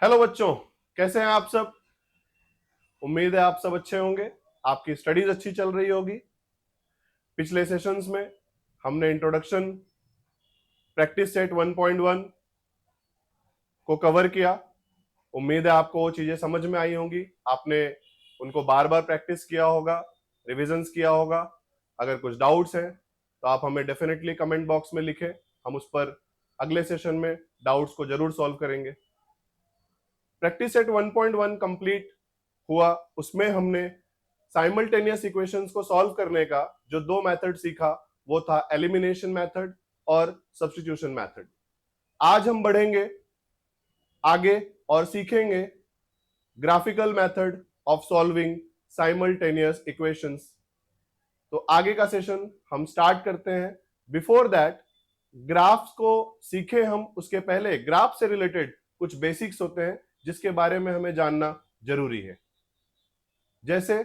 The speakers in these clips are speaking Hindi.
हेलो बच्चों, कैसे हैं आप सब। उम्मीद है आप सब अच्छे होंगे, आपकी स्टडीज अच्छी चल रही होगी। पिछले सेशंस में हमने इंट्रोडक्शन प्रैक्टिस सेट 1.1 को कवर किया। उम्मीद है आपको वो चीजें समझ में आई होंगी, आपने उनको बार बार प्रैक्टिस किया होगा, रिविजन्स किया होगा। अगर कुछ डाउट्स हैं तो आप हमें डेफिनेटली कमेंट बॉक्स में लिखें, हम उस पर अगले सेशन में डाउट्स को जरूर सॉल्व करेंगे। प्रैक्टिस सेट 1.1 कंप्लीट हुआ, उसमें हमने साइमल्टेनियस इक्वेशंस को सॉल्व करने का जो दो मेथड सीखा वो था एलिमिनेशन मेथड और सब्स्टिट्यूशन मेथड। आज हम बढ़ेंगे आगे और सीखेंगे graphical method of solving simultaneous equations. तो आगे का सेशन हम स्टार्ट करते हैं। बिफोर दैट ग्राफ्स को सीखे हम, उसके पहले ग्राफ से रिलेटेड कुछ बेसिक्स होते हैं जिसके बारे में हमें जानना जरूरी है। जैसे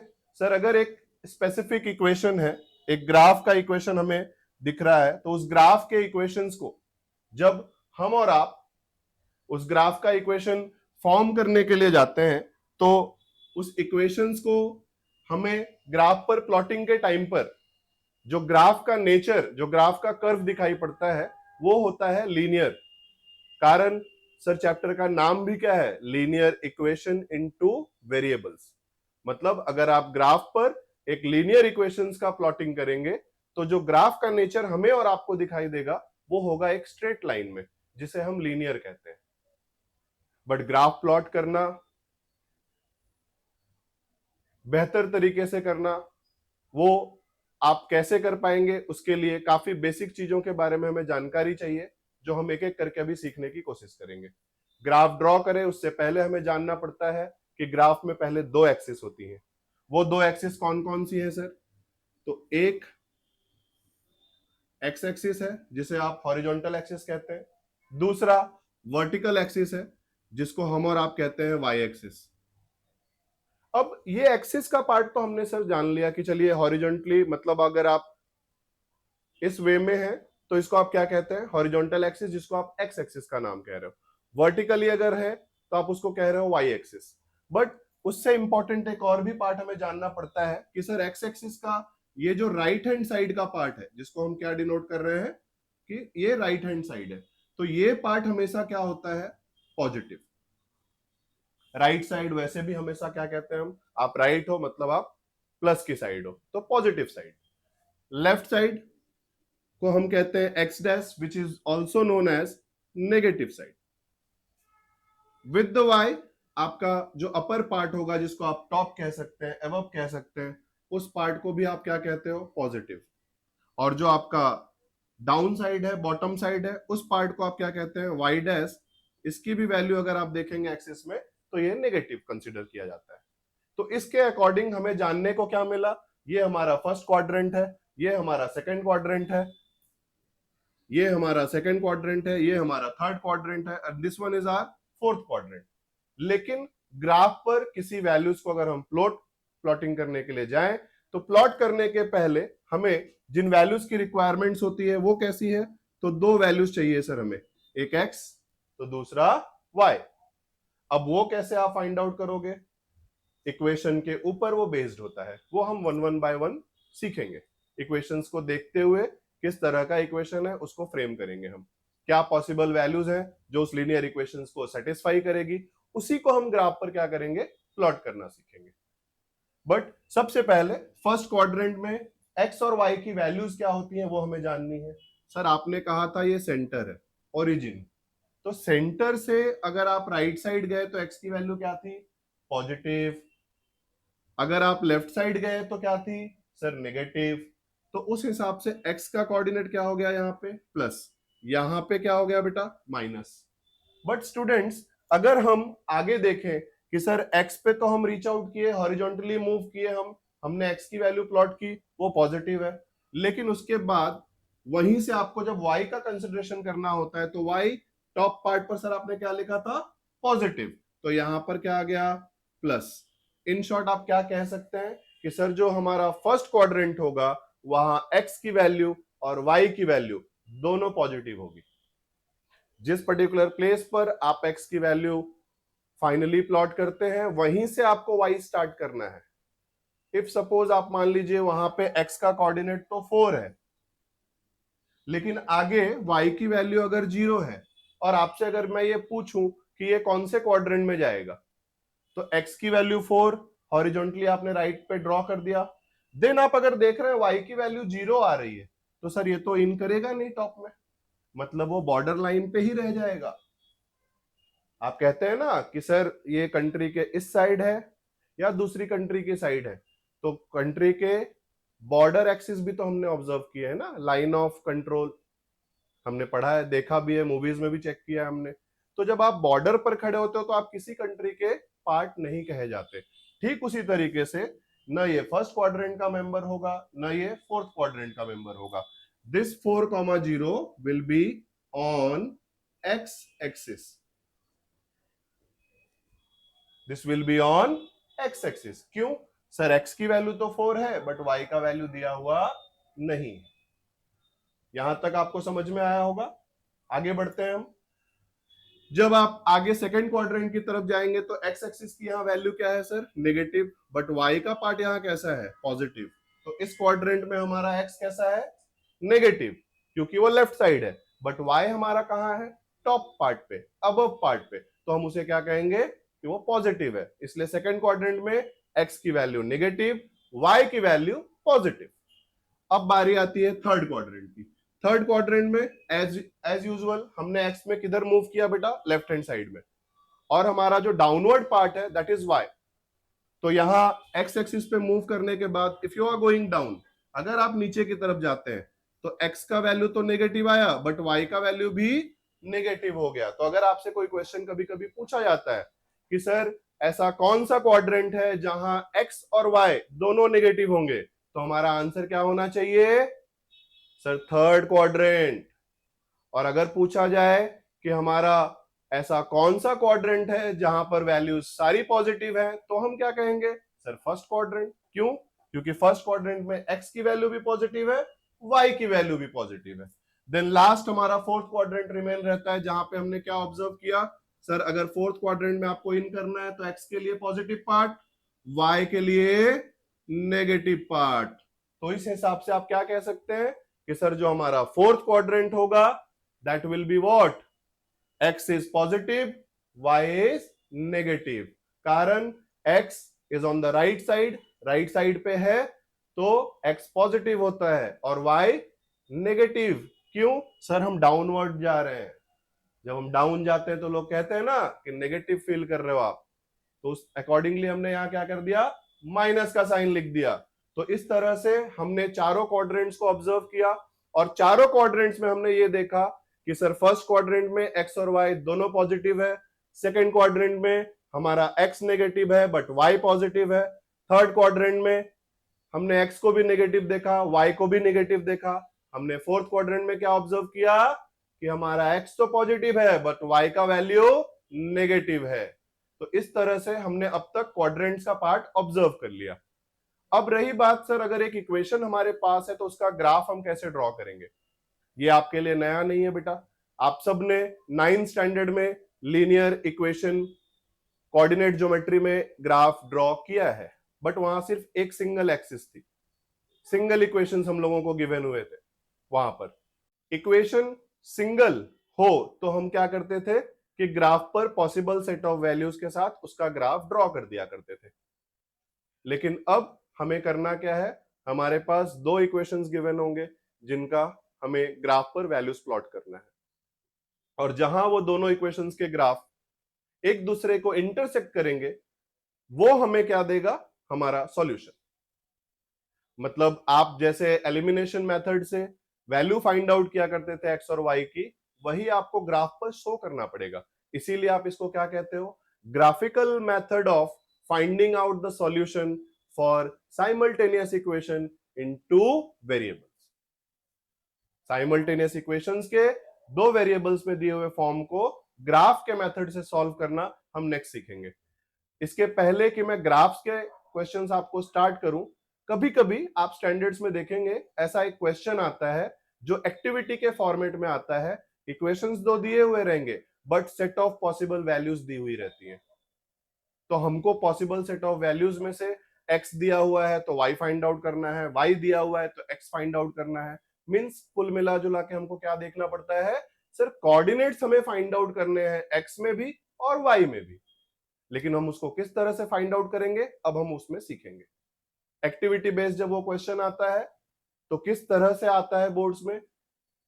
सर, अगर एक स्पेसिफिक इक्वेशन है, एक ग्राफ का इक्वेशन हमें दिख रहा है, तो उस ग्राफ के इक्वेशंस को जब हम और आप उस ग्राफ का इक्वेशन फॉर्म करने के लिए जाते हैं तो उस इक्वेशंस को हमें ग्राफ पर प्लॉटिंग के टाइम पर जो ग्राफ का नेचर, जो ग्राफ का कर्व दिखाई पड़ता है वो होता है लीनियर। कारण सर चैप्टर का नाम भी क्या है, लीनियर इक्वेशन इनटू वेरिएबल्स। मतलब अगर आप ग्राफ पर एक लीनियर इक्वेशंस का प्लॉटिंग करेंगे तो जो ग्राफ का नेचर हमें और आपको दिखाई देगा वो होगा एक स्ट्रेट लाइन में, जिसे हम लीनियर कहते हैं। बट ग्राफ प्लॉट करना, बेहतर तरीके से करना, वो आप कैसे कर पाएंगे, उसके लिए काफी बेसिक चीजों के बारे में हमें जानकारी चाहिए, जो हम एक एक करके अभी सीखने की कोशिश करेंगे। ग्राफ ड्रॉ करें उससे पहले हमें जानना पड़ता है कि ग्राफ में पहले दो एक्सिस होती हैं। वो दो एक्सिस कौन कौन सी है सर? तो एक एक्स एक्सिस है जिसे आप हॉरिजॉन्टल एक्सिस कहते हैं, दूसरा वर्टिकल एक्सिस है जिसको हम और आप कहते हैं वाई एक्सिस। अब ये एक्सिस का पार्ट तो हमने सर जान लिया कि चलिए हॉरिजॉन्टली, मतलब अगर आप इस वे में है तो इसको आप क्या कहते हैं, हॉरिजॉन्टल एक्सिस, जिसको आप एक्स एक्सिस का नाम कह रहे हो। वर्टिकली अगर है तो आप उसको कह रहे हो वाई एक्सिस। बट उससे इंपॉर्टेंट एक और भी पार्ट हमें जानना पड़ता है कि सर एक्स एक्सिस का ये जो राइट हैंड साइड का पार्ट है, जिसको हम क्या डिनोट कर रहे हैं कि ये राइट हैंड साइड है, तो ये पार्ट हमेशा क्या होता है, पॉजिटिव। राइट साइड वैसे भी हमेशा क्या कहते हैं हम, आप राइट हो मतलब आप प्लस की साइड हो, तो पॉजिटिव साइड। लेफ्ट साइड को हम कहते हैं X dash, which is also known as negative side. With the Y आपका जो अपर पार्ट होगा, जिसको आप टॉप कह सकते हैं, एबव कह सकते हैं, उस पार्ट को भी आप क्या कहते हो, पॉजिटिव। और जो आपका डाउन साइड है, बॉटम साइड है, उस पार्ट को आप क्या कहते हैं, वाई डैश। इसकी भी वैल्यू अगर आप देखेंगे एक्सिस में तो ये नेगेटिव कंसिडर किया जाता है। तो इसके अकॉर्डिंग हमें जानने को क्या मिला, ये हमारा फर्स्ट क्वाड्रेंट है, ये हमारा सेकंड क्वाड्रेंट है, ये हमारा सेकंड क्वाड्रेंट है, ये हमारा थर्ड क्वाड्रेंट है, and this one is our fourth quadrant. लेकिन ग्राफ पर किसी वैल्यूज को अगर हम प्लॉटिंग करने के लिए जाएं तो प्लॉट करने के पहले हमें जिन वैल्यूज की रिक्वायरमेंट्स होती है वो कैसी है, तो दो वैल्यूज चाहिए सर हमें, एक एक्स तो दूसरा वाई। अब वो कैसे आप फाइंड आउट करोगे, इक्वेशन के ऊपर वो बेस्ड होता है, वो हम वन बाय वन सीखेंगे। इक्वेशंस को देखते हुए किस तरह का इक्वेशन है उसको फ्रेम करेंगे हम, क्या पॉसिबल वैल्यूज हैं जो उस लीनियर इक्वेशंस को सेटिस्फाई करेगी, उसी को हम ग्राफ पर क्या करेंगे, प्लॉट करना सीखेंगे। बट सबसे पहले फर्स्ट क्वाड्रेंट में एक्स और वाई की वैल्यूज क्या होती हैं वो हमें जाननी है। सर आपने कहा था ये सेंटर है, ओरिजिन, तो सेंटर से अगर आप राइट साइड गए तो एक्स की वैल्यू क्या थी, पॉजिटिव। अगर आप लेफ्ट साइड गए तो क्या थी सर, नेगेटिव। तो उस हिसाब से एक्स का कोऑर्डिनेट क्या हो गया, यहाँ पे प्लस, यहाँ पे क्या हो गया बेटा, माइनस। बट स्टूडेंट्स अगर हम आगे देखें कि सर एक्स पे तो हम रीच आउट किए, हॉरिजॉन्टली मूव किए, हमने एक्स की वैल्यू प्लॉट की, वो पॉजिटिव है। लेकिन उसके बाद वहीं से आपको जब वाई का कंसिडरेशन करना होता है तो वाई टॉप पार्ट पर सर आपने क्या लिखा था, पॉजिटिव, तो यहां पर क्या आ गया, प्लस। इन शॉर्ट आप क्या कह सकते हैं कि सर जो हमारा फर्स्ट क्वाड्रेंट होगा वहां एक्स की वैल्यू और वाई की वैल्यू दोनों पॉजिटिव होगी। जिस पर्टिकुलर प्लेस पर आप एक्स की वैल्यू फाइनली प्लॉट करते हैं, वहीं से आपको y स्टार्ट करना है। इफ सपोज आप मान लीजिए वहां पे x का कोऑर्डिनेट तो 4 है, लेकिन आगे y की वैल्यू अगर 0 है और आपसे अगर मैं ये पूछूं कि ये कौन से क्वाड्रेंट में जाएगा, तो x की वैल्यू 4 हॉरिजॉन्टली आपने राइट पे ड्रॉ कर दिया। देन आप अगर देख रहे हैं y की वैल्यू 0 आ रही है, तो सर ये तो इन करेगा नहीं टॉप में, मतलब वो बॉर्डर लाइन पे ही रह जाएगा। आप कहते हैं ना कि सर ये कंट्री के इस साइड है या दूसरी कंट्री की साइड है, तो कंट्री के बॉर्डर एक्सिस भी तो हमने ऑब्जर्व किया है ना, लाइन ऑफ कंट्रोल हमने पढ़ा है, देखा भी है, मूवीज में भी चेक किया है हमने। तो जब आप बॉर्डर पर खड़े होते हो तो आप किसी कंट्री के पार्ट नहीं कहे जाते। ठीक उसी तरीके से न ये फर्स्ट क्वाड्रेंट का मेंबर होगा, न ये फोर्थ क्वाड्रेंट का मेंबर होगा। This 4,0 will be on x axis, this will be on x axis. क्यों सर, एक्स की वैल्यू तो 4 है बट वाई का वैल्यू दिया हुआ नहीं। यहां तक आपको समझ में आया होगा। आगे बढ़ते हैं हम। जब आप आगे सेकंड क्वाड्रेंट की तरफ जाएंगे तो एक्स एक्सिस की यहाँ वैल्यू क्या है सर, नेगेटिव, बट वाई का पार्ट यहाँ कैसा है, पॉजिटिव। तो इस क्वाड्रेंट में हमारा एक्स कैसा है, नेगेटिव, क्योंकि वो लेफ्ट साइड है, बट वाई हमारा कहाँ है, टॉप पार्ट पे, अबव पार्ट पे, तो हम उसे क्या कहेंगे कि वो पॉजिटिव है। इसलिए सेकंड क्वाड्रेंट में एक्स की वैल्यू नेगेटिव, वाई की वैल्यू पॉजिटिव। अब बारी आती है थर्ड क्वाड्रेंट की। थर्ड क्वाड्रेंट में एज यूजुअल हमने एक्स में किधर मूव किया बेटा, लेफ्ट हैंड साइड में, और हमारा जो डाउनवर्ड पार्ट है दैट इज वाई। तो यहां एक्स एक्सिस पे मूव करने के बाद if you are going down, अगर आप नीचे की तरफ जाते हैं तो एक्स का वैल्यू तो नेगेटिव आया बट वाई का वैल्यू भी नेगेटिव हो गया। तो अगर आपसे कोई क्वेश्चन कभी कभी पूछा जाता है कि सर ऐसा कौन सा क्वाड्रेंट है जहां एक्स और वाई दोनों नेगेटिव होंगे, तो हमारा आंसर क्या होना चाहिए सर, थर्ड क्वाड्रेंट। और अगर पूछा जाए कि हमारा ऐसा कौन सा क्वाड्रेंट है जहां पर वैल्यूज सारी पॉजिटिव है, तो हम क्या कहेंगे सर, फर्स्ट क्वाड्रेंट। क्यों, क्योंकि फर्स्ट क्वाड्रेंट में एक्स की वैल्यू भी पॉजिटिव है, वाई की वैल्यू भी पॉजिटिव है। देन लास्ट हमारा फोर्थ क्वाड्रेंट रिमेन रहता है, जहां पे हमने क्या ऑब्जर्व किया सर, अगर फोर्थ क्वाड्रेंट में आपको इन करना है तो एक्स के लिए पॉजिटिव पार्ट, वाई के लिए नेगेटिव पार्ट। तो इस हिसाब से आप क्या कह सकते हैं कि सर जो हमारा फोर्थ क्वाड्रेंट होगा that will be what, x is positive, y is negative. कारण x is on the right side, right side पे है तो एक्स पॉजिटिव होता है और वाई नेगेटिव। क्यों सर, हम डाउनवर्ड जा रहे हैं। जब हम डाउन जाते हैं तो लोग कहते हैं ना कि नेगेटिव फील कर रहे हो आप, तो उस अकॉर्डिंगली हमने यहां क्या कर दिया, माइनस का साइन लिख दिया। तो इस तरह से हमने चारों क्वाड्रेंट्स को ऑब्जर्व किया और चारों क्वाड्रेंट्स में हमने ये देखा कि सर फर्स्ट क्वाड्रेंट में एक्स और वाई दोनों पॉजिटिव है, सेकंड क्वाड्रेंट में हमारा एक्स नेगेटिव है बट वाई पॉजिटिव है, थर्ड क्वाड्रेंट में हमने एक्स को भी नेगेटिव देखा, वाई को भी नेगेटिव देखा। हमने फोर्थ क्वाड्रेंट में क्या ऑब्जर्व किया कि हमारा एक्स तो पॉजिटिव है बट वाई का वैल्यू नेगेटिव है। तो इस तरह से हमने अब तक क्वाड्रेंट्स का पार्ट ऑब्जर्व कर लिया। अब रही बात सर, अगर एक इक्वेशन हमारे पास है तो उसका ग्राफ हम कैसे ड्रॉ करेंगे। ये आपके लिए नया नहीं है बेटा, आप सबने 9th स्टैंडर्ड में लीनियर इक्वेशन कोऑर्डिनेट ज्योमेट्री में ग्राफ ड्रॉ किया है, बट वहां सिर्फ एक सिंगल एक्सिस थी, सिंगल इक्वेशंस हम लोगों को गिवन हुए थे। वहां पर इक्वेशन सिंगल हो तो हम क्या करते थे कि ग्राफ पर पॉसिबल सेट ऑफ वैल्यूज के साथ उसका ग्राफ ड्रॉ कर दिया करते थे। लेकिन अब हमें करना क्या है, हमारे पास दो इक्वेशंस गिवन होंगे जिनका हमें ग्राफ पर वैल्यूज प्लॉट करना है, और जहां वो दोनों इक्वेशंस के ग्राफ एक दूसरे को इंटरसेक्ट करेंगे वो हमें क्या देगा, हमारा सॉल्यूशन। मतलब आप जैसे एलिमिनेशन मेथड से वैल्यू फाइंड आउट किया करते थे एक्स और वाई की, वही आपको ग्राफ पर शो करना पड़ेगा। इसीलिए आप इसको क्या कहते हो, graphical method of finding out the solution for simultaneous equation in two variables. Simultaneous equations के दो वेरिएबल्स में दिए हुए फॉर्म को ग्राफ के मेथड से सॉल्व करना हम नेक्स्ट सीखेंगे। इसके पहले कि मैं ग्राफ्स के क्वेश्चंस आपको स्टार्ट करूं, कभी कभी आप स्टैंडर्ड्स में देखेंगे ऐसा एक क्वेश्चन आता है जो एक्टिविटी के फॉर्मेट में आता है। इक्वेशंस दो दिए हुए रहेंगे but set of possible values दी हुई रहती हैं। तो हमको पॉसिबल सेट ऑफ वैल्यूज में से x दिया हुआ है तो y फाइंड आउट करना है, y दिया हुआ है तो x फाइंड आउट करना है। मींस कुल मिला जुला के हमको क्या देखना पड़ता है सर, कोऑर्डिनेट्स हमें फाइंड आउट करने हैं x में भी और y में भी। लेकिन हम उसको किस तरह से फाइंड आउट करेंगे अब हम उसमें सीखेंगे। एक्टिविटी बेस्ड जब वो क्वेश्चन आता है तो किस तरह से आता है बोर्ड्स में,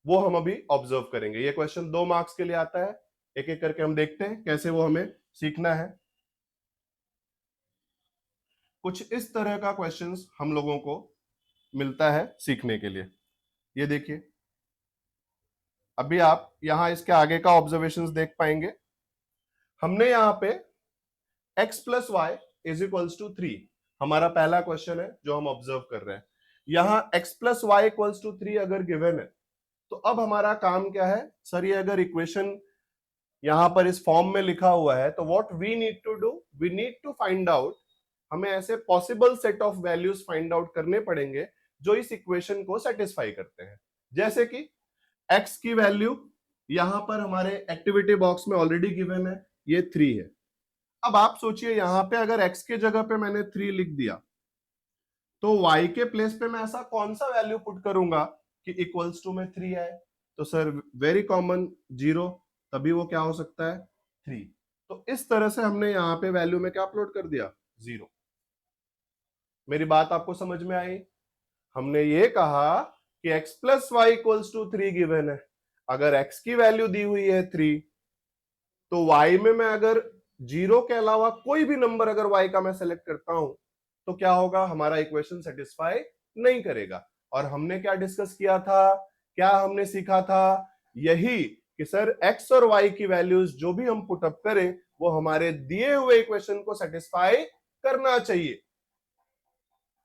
वो हम अभी ऑब्जर्व करेंगे। ये क्वेश्चन 2 मार्क्स के लिए आता है, एक एक करके हम देखते हैं कैसे वो हमें सीखना है। कुछ इस तरह का क्वेश्चंस हम लोगों को मिलता है सीखने के लिए। ये देखिए, अभी आप यहां इसके आगे का ऑब्जर्वेशंस देख पाएंगे। हमने यहां पे x plus y is equals to 3 हमारा पहला क्वेश्चन है जो हम ऑब्जर्व कर रहे हैं। यहां x plus y equals to 3 अगर गिवन है तो अब हमारा काम क्या है सर, ये अगर इक्वेशन यहां पर इस फॉर्म में लिखा हुआ है तो what we need to do, we need to find out, हमें ऐसे possible set of values find out करने पड़ेंगे जो इस इक्वेशन को सेटिस्फाई करते हैं। जैसे कि x की वैल्यू यहां पर हमारे एक्टिविटी बॉक्स में ऑलरेडी गिवन है, ये 3 है। अब आप सोचिए यहां पे अगर x के जगह पे मैंने 3 लिख दिया तो y के प्लेस पे मैं ऐसा कौन सा वैल्यू पुट करूंगा कि इक्वल्स टू में 3 आए। तो सर वेरी कॉमन 0, तभी वो क्या हो सकता है 3। तो इस तरह से हमने यहां पे वैल्यू में क्या अपलोड कर दिया 0। मेरी बात आपको समझ में आई? हमने ये कहा कि x plus y equals to 3 given है। अगर x की वैल्यू दी हुई है 3 तो y में मैं अगर 0 के अलावा कोई भी नंबर अगर y का मैं सेलेक्ट करता हूं तो क्या होगा, हमारा इक्वेशन सेटिस्फाई नहीं करेगा। और हमने क्या डिस्कस किया था, क्या हमने सीखा था, यही कि सर x और y की वैल्यूज जो भी हम पुट अप करें वो हमारे दिए हुए इक्वेशन को सेटिस्फाई करना चाहिए।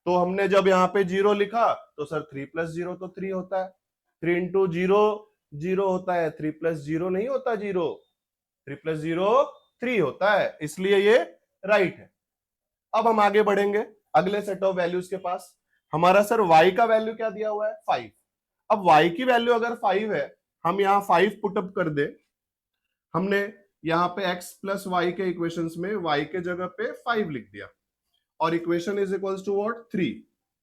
तो हमने जब यहां पे 0 लिखा तो सर 3 प्लस 0 तो 3 होता है, 3 इंटू 0 0 होता है, 3 प्लस 0 नहीं होता 0, 3 प्लस 0 3 होता है, इसलिए ये राइट है। अब हम आगे बढ़ेंगे अगले सेट ऑफ वैल्यूज के पास। हमारा सर y का वैल्यू क्या दिया हुआ है 5। अब y की वैल्यू अगर 5 है, हम यहां 5 पुटअप कर दे। हमने यहां पे x प्लस वाई के इक्वेशंस में y के जगह पे 5 लिख दिया और equation is equals to what 3।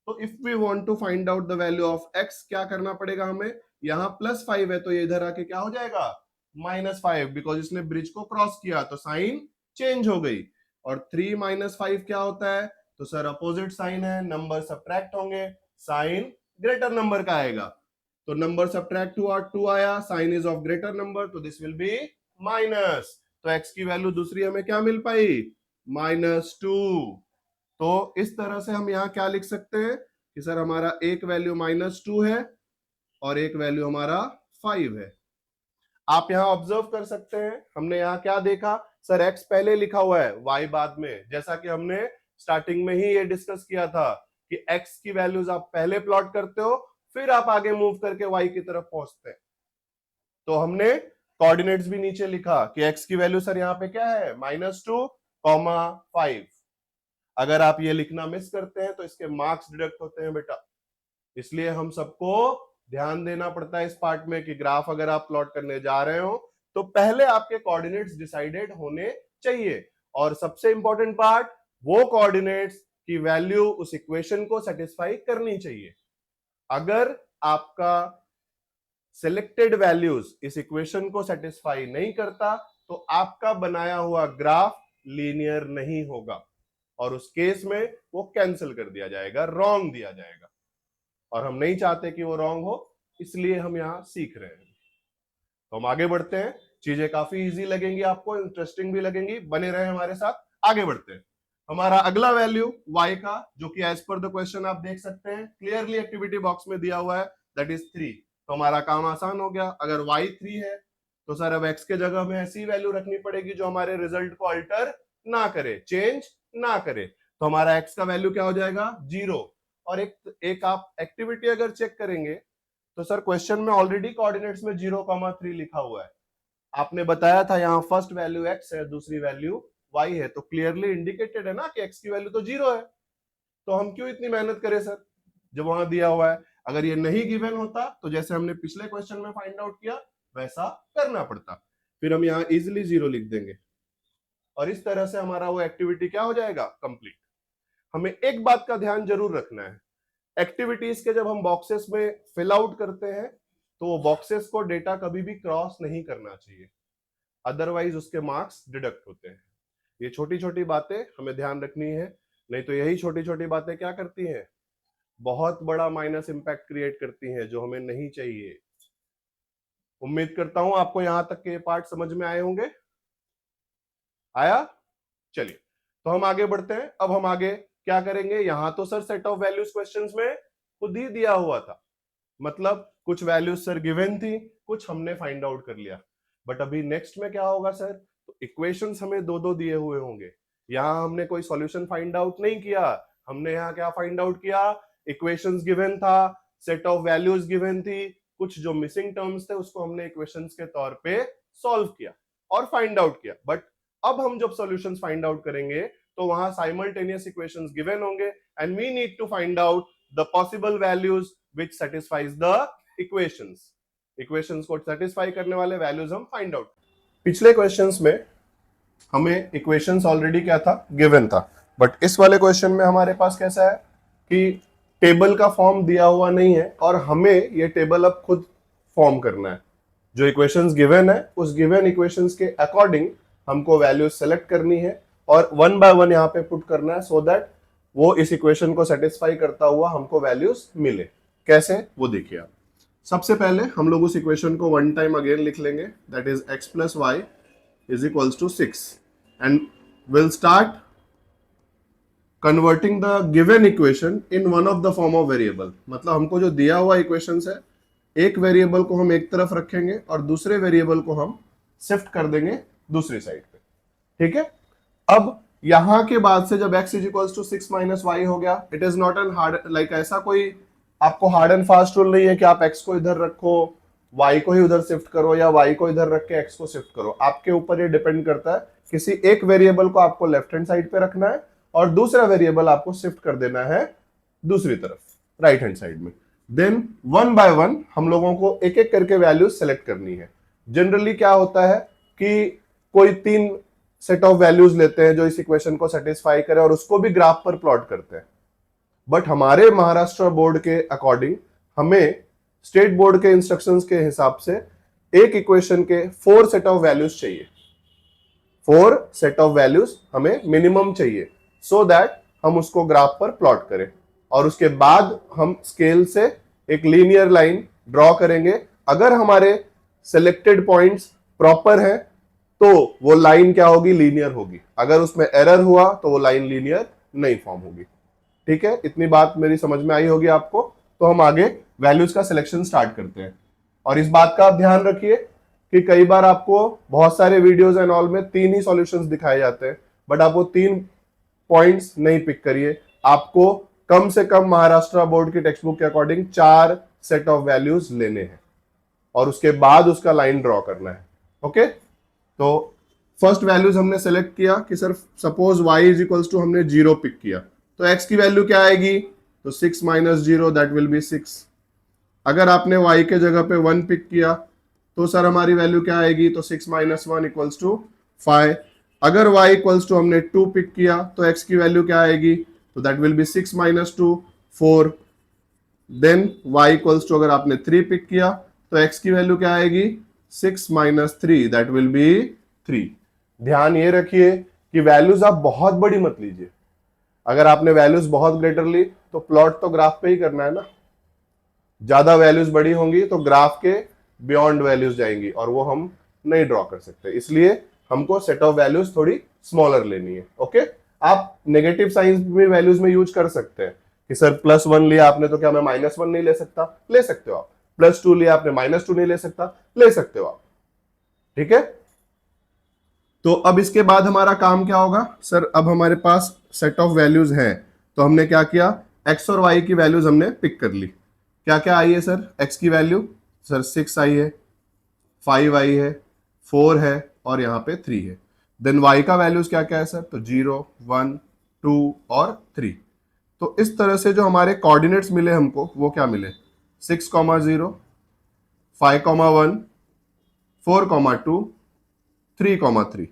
तो if we want to find out the value of x, क्या करना पड़ेगा हमें, यहां प्लस 5 है तो ये इधर आके क्या हो जाएगा -5, बिकॉज इसने ब्रिज को क्रॉस किया तो साइन चेंज हो गई। और 3 माइनस 5 क्या होता है, तो सर अपोजिट साइन है, नंबर सब्ट्रैक्ट होंगे, साइन ग्रेटर नंबर का आएगा। तो नंबर सब्ट्रैक्ट हुआ 2 आया, sign is of greater number तो दिस विल बी माइनस। तो x की वैल्यू दूसरी हमें क्या मिल पाई -2। तो इस तरह से हम यहां क्या लिख सकते हैं कि सर हमारा एक वैल्यू -2 है और एक वैल्यू हमारा 5 है। आप यहां ऑब्जर्व कर सकते हैं, हमने यहां क्या देखा सर, x पहले लिखा हुआ है y बाद में, जैसा कि हमने स्टार्टिंग में ही ये डिस्कस किया था कि x की वैल्यूज आप पहले प्लॉट करते हो फिर आप आगे मूव करके y की तरफ पहुंचते हैं। तो हमने कोऑर्डिनेट्स भी नीचे लिखा कि x की वैल्यू सर यहां पे क्या है -2, 5। अगर आप ये लिखना मिस करते हैं तो इसके मार्क्स डिडक्ट होते हैं बेटा, इसलिए हम सबको ध्यान देना पड़ता है इस पार्ट में कि ग्राफ अगर आप प्लॉट करने जा रहे हो तो पहले आपके कोऑर्डिनेट्स डिसाइडेड होने चाहिए। और सबसे इंपॉर्टेंट पार्ट, वो कोऑर्डिनेट्स की वैल्यू उस इक्वेशन को सेटिस्फाई करनी चाहिए। अगर आपका सिलेक्टेड वैल्यूज इस इक्वेशन को सेटिस्फाई नहीं करता तो आपका बनाया हुआ ग्राफ लीनियर नहीं होगा और उस केस में वो कैंसिल कर दिया जाएगा, रॉन्ग दिया जाएगा। और हम नहीं चाहते कि वो रॉन्ग हो, इसलिए हम यहां सीख रहे हैं। तो हम आगे बढ़ते हैं, चीजें काफी इजी लगेंगी आपको, इंटरेस्टिंग भी लगेंगी, बने रहे हमारे साथ। आगे बढ़ते हैं, हमारा अगला वैल्यू y का, जो कि एज पर द क्वेश्चन आप देख सकते हैं क्लियरली एक्टिविटी बॉक्स में दिया हुआ है, दैट इज 3। तो हमारा काम आसान हो गया। अगर y 3 है तो सर अब x के जगह में ऐसी वैल्यू रखनी पड़ेगी जो हमारे रिजल्ट को अल्टर ना करे, चेंज ना करे। तो हमारा x का वैल्यू क्या हो जाएगा 0। और एक आप एक्टिविटी अगर चेक करेंगे तो सर क्वेश्चन में ऑलरेडी कोऑर्डिनेट्स में 0,3 लिखा हुआ है। आपने बताया था यहाँ फर्स्ट वैल्यू x है, दूसरी वैल्यू y है, तो क्लियरली इंडिकेटेड है ना कि x की वैल्यू तो 0 है। तो हम क्यों इतनी मेहनत करें सर, जब वहां दिया हुआ है। अगर ये नहीं गिवन होता तो जैसे हमने पिछले क्वेश्चन में फाइंड आउट किया वैसा करना पड़ता। फिर हम यहाँ इजिली 0 लिख देंगे। और इस तरह से हमारा वो एक्टिविटी क्या हो जाएगा, कंप्लीट। हमें एक बात का ध्यान जरूर रखना है, एक्टिविटीज के जब हम बॉक्सेस में फिल आउट करते हैं तो वो बॉक्सेस को डेटा कभी भी क्रॉस नहीं करना चाहिए, अदरवाइज उसके मार्क्स डिडक्ट होते हैं। ये छोटी छोटी बातें हमें ध्यान रखनी है, नहीं तो यही छोटी छोटी बातें क्या करती हैं, बहुत बड़ा माइनस इंपैक्ट क्रिएट करती हैं, जो हमें नहीं चाहिए। उम्मीद करता हूं आपको यहां तक के पार्ट समझ में आए होंगे। आया? चलिए तो हम आगे बढ़ते हैं। अब हम आगे क्या करेंगे, यहां तो sir set of values questions में खुद ही दिया हुआ था, मतलब कुछ वैल्यूज सर गिवन थी, कुछ हमने फाइंड आउट कर लिया। बट अभी नेक्स्ट में क्या होगा सर, तो इक्वेशंस हमें दो दो दिए हुए होंगे। यहां हमने कोई सॉल्यूशन फाइंड आउट नहीं किया, हमने यहाँ क्या फाइंड आउट किया, इक्वेशंस गिवन था, सेट ऑफ वैल्यूज गिवन थी, कुछ जो मिसिंग टर्म्स थे उसको हमने इक्वेशंस के तौर पे सॉल्व किया और फाइंड आउट किया। बट अब हम जब सॉल्यूशंस फाइंड आउट करेंगे तो वहां साइमल्टेनियस इक्वेशंस गिवन होंगे and we need to find out the possible values which satisfies the equations को सेटिस्फाई करने वाले वैल्यूज हम फाइंड आउट। पिछले क्वेश्चंस में हमें इक्वेशंस ऑलरेडी क्या था, गिवन था, बट इस वाले क्वेश्चन में हमारे पास कैसा है कि टेबल का फॉर्म दिया हुआ नहीं है और हमें ये टेबल अब खुद फॉर्म करना है। जो इक्वेशंस गिवन है उस गिवन इक्वेशंस के अकॉर्डिंग हमको वैल्यूज सेलेक्ट करनी है और वन बाय वन यहाँ पे पुट करना है, सो दैट वो इस इक्वेशन को सेटिस्फाई करता हुआ हमको वैल्यूज मिले। कैसे, वो देखिए आप। सबसे पहले हम लोग उस इक्वेशन को वन टाइम अगेन लिख लेंगे, that is x plus y is equals to 6 and will start converting the given equation in one of the form of variable. मतलब हमको जो दिया हुआ इक्वेशन है, एक वेरिएबल को हम एक तरफ रखेंगे और दूसरे वेरिएबल को हम शिफ्ट कर देंगे दूसरी साइड पे। ठीक है, अब यहां के बाद से जब x is equals to 6 minus y हो गया, it is not an hard, like ऐसा कोई आपको हार्ड एंड फास्ट रूल नहीं है कि आप x को इधर रखो, y को ही उधर शिफ्ट करो, या y को इधर रख के x को शिफ्ट करो। आपके ऊपर ये डिपेंड करता है, किसी एक वेरिएबल को आपको लेफ्ट हैंड साइड पे रखना है और दूसरा वेरिएबल आपको शिफ्ट कर देना है दूसरी तरफ राइट हैंड साइड में। देन वन बाय वन हम लोगों को एक एक करके वैल्यूज सेलेक्ट करनी है। जनरली क्या होता है कि कोई 3 सेट ऑफ वैल्यूज लेते हैं जो इस इक्वेशन को सेटिस्फाई करे और उसको भी ग्राफ पर प्लॉट करते हैं। बट हमारे महाराष्ट्र बोर्ड के अकॉर्डिंग हमें स्टेट बोर्ड के इंस्ट्रक्शंस के हिसाब से एक इक्वेशन के 4 सेट ऑफ वैल्यूज चाहिए, 4 सेट ऑफ वैल्यूज हमें मिनिमम चाहिए, सो दैट हम उसको ग्राफ पर प्लॉट करें और उसके बाद हम स्केल से एक लीनियर लाइन ड्रॉ करेंगे। अगर हमारे सिलेक्टेड पॉइंट्स प्रॉपर है तो वो लाइन क्या होगी, लीनियर होगी। अगर उसमें एरर हुआ तो वो लाइन लीनियर नहीं फॉर्म होगी। ठीक है, इतनी बात मेरी समझ में आई होगी आपको। तो हम आगे वैल्यूज का सिलेक्शन स्टार्ट करते हैं और इस बात का आप ध्यान रखिए कि कई बार आपको बहुत सारे वीडियोस एंड ऑल में 3 ही सॉल्यूशंस दिखाए जाते हैं, बट आप वो 3 पॉइंट्स नहीं पिक करिए। आपको कम से कम महाराष्ट्र बोर्ड की टेक्स्ट बुक के अकॉर्डिंग 4 सेट ऑफ वैल्यूज लेने हैं और उसके बाद उसका लाइन ड्रॉ करना है। ओके, तो फर्स्ट वैल्यूज हमने सेलेक्ट किया कि sir suppose y is equals to हमने 0 पिक किया, तो x की वैल्यू क्या आएगी, तो 6 माइनस 0 दैट विल बी 6। अगर आपने y के जगह पे 1 पिक किया तो सर हमारी वैल्यू क्या आएगी, तो 6 माइनस 1 इक्वल्स टू 5। अगर y इक्वल्स टू हमने 2 पिक किया तो x की वैल्यू क्या आएगी, तो that will be 6 minus 2 4। Then y equals to अगर आपने 3 पिक किया तो x की वैल्यू क्या आएगी, 6 माइनस 3 दैट विल बी 3। ध्यान ये रखिए कि वैल्यूज आप बहुत बड़ी मत लीजिए। अगर आपने वैल्यूज बहुत ग्रेटर ली तो प्लॉट तो ग्राफ पे ही करना है ना, ज्यादा वैल्यूज बड़ी होंगी तो ग्राफ के बियॉन्ड वैल्यूज जाएंगी और वो हम नहीं ड्रॉ कर सकते, इसलिए हमको सेट ऑफ वैल्यूज थोड़ी स्मॉलर लेनी है। ओके, आप नेगेटिव साइंस भी वैल्यूज में यूज कर सकते हैं कि सर +1 लिया आपने तो क्या मैं -1 नहीं ले सकता, ले सकते हो आप। +2 लिया आपने -2 नहीं ले सकता, ले सकते हो आप। ठीक है, तो अब इसके बाद हमारा काम क्या होगा, सर अब हमारे पास सेट ऑफ वैल्यूज हैं तो हमने क्या किया, x और y की वैल्यूज हमने पिक कर ली। क्या क्या आई है सर, x की वैल्यू सर 6 आई है, 5 आई है, 4 है और यहाँ पे 3 है। देन y का वैल्यूज क्या क्या है सर, तो 0 1 2 और 3। तो इस तरह से जो हमारे कोऑर्डिनेट्स मिले हमको वो क्या मिले, 6, 0 5, 1 4, 2 3, 3।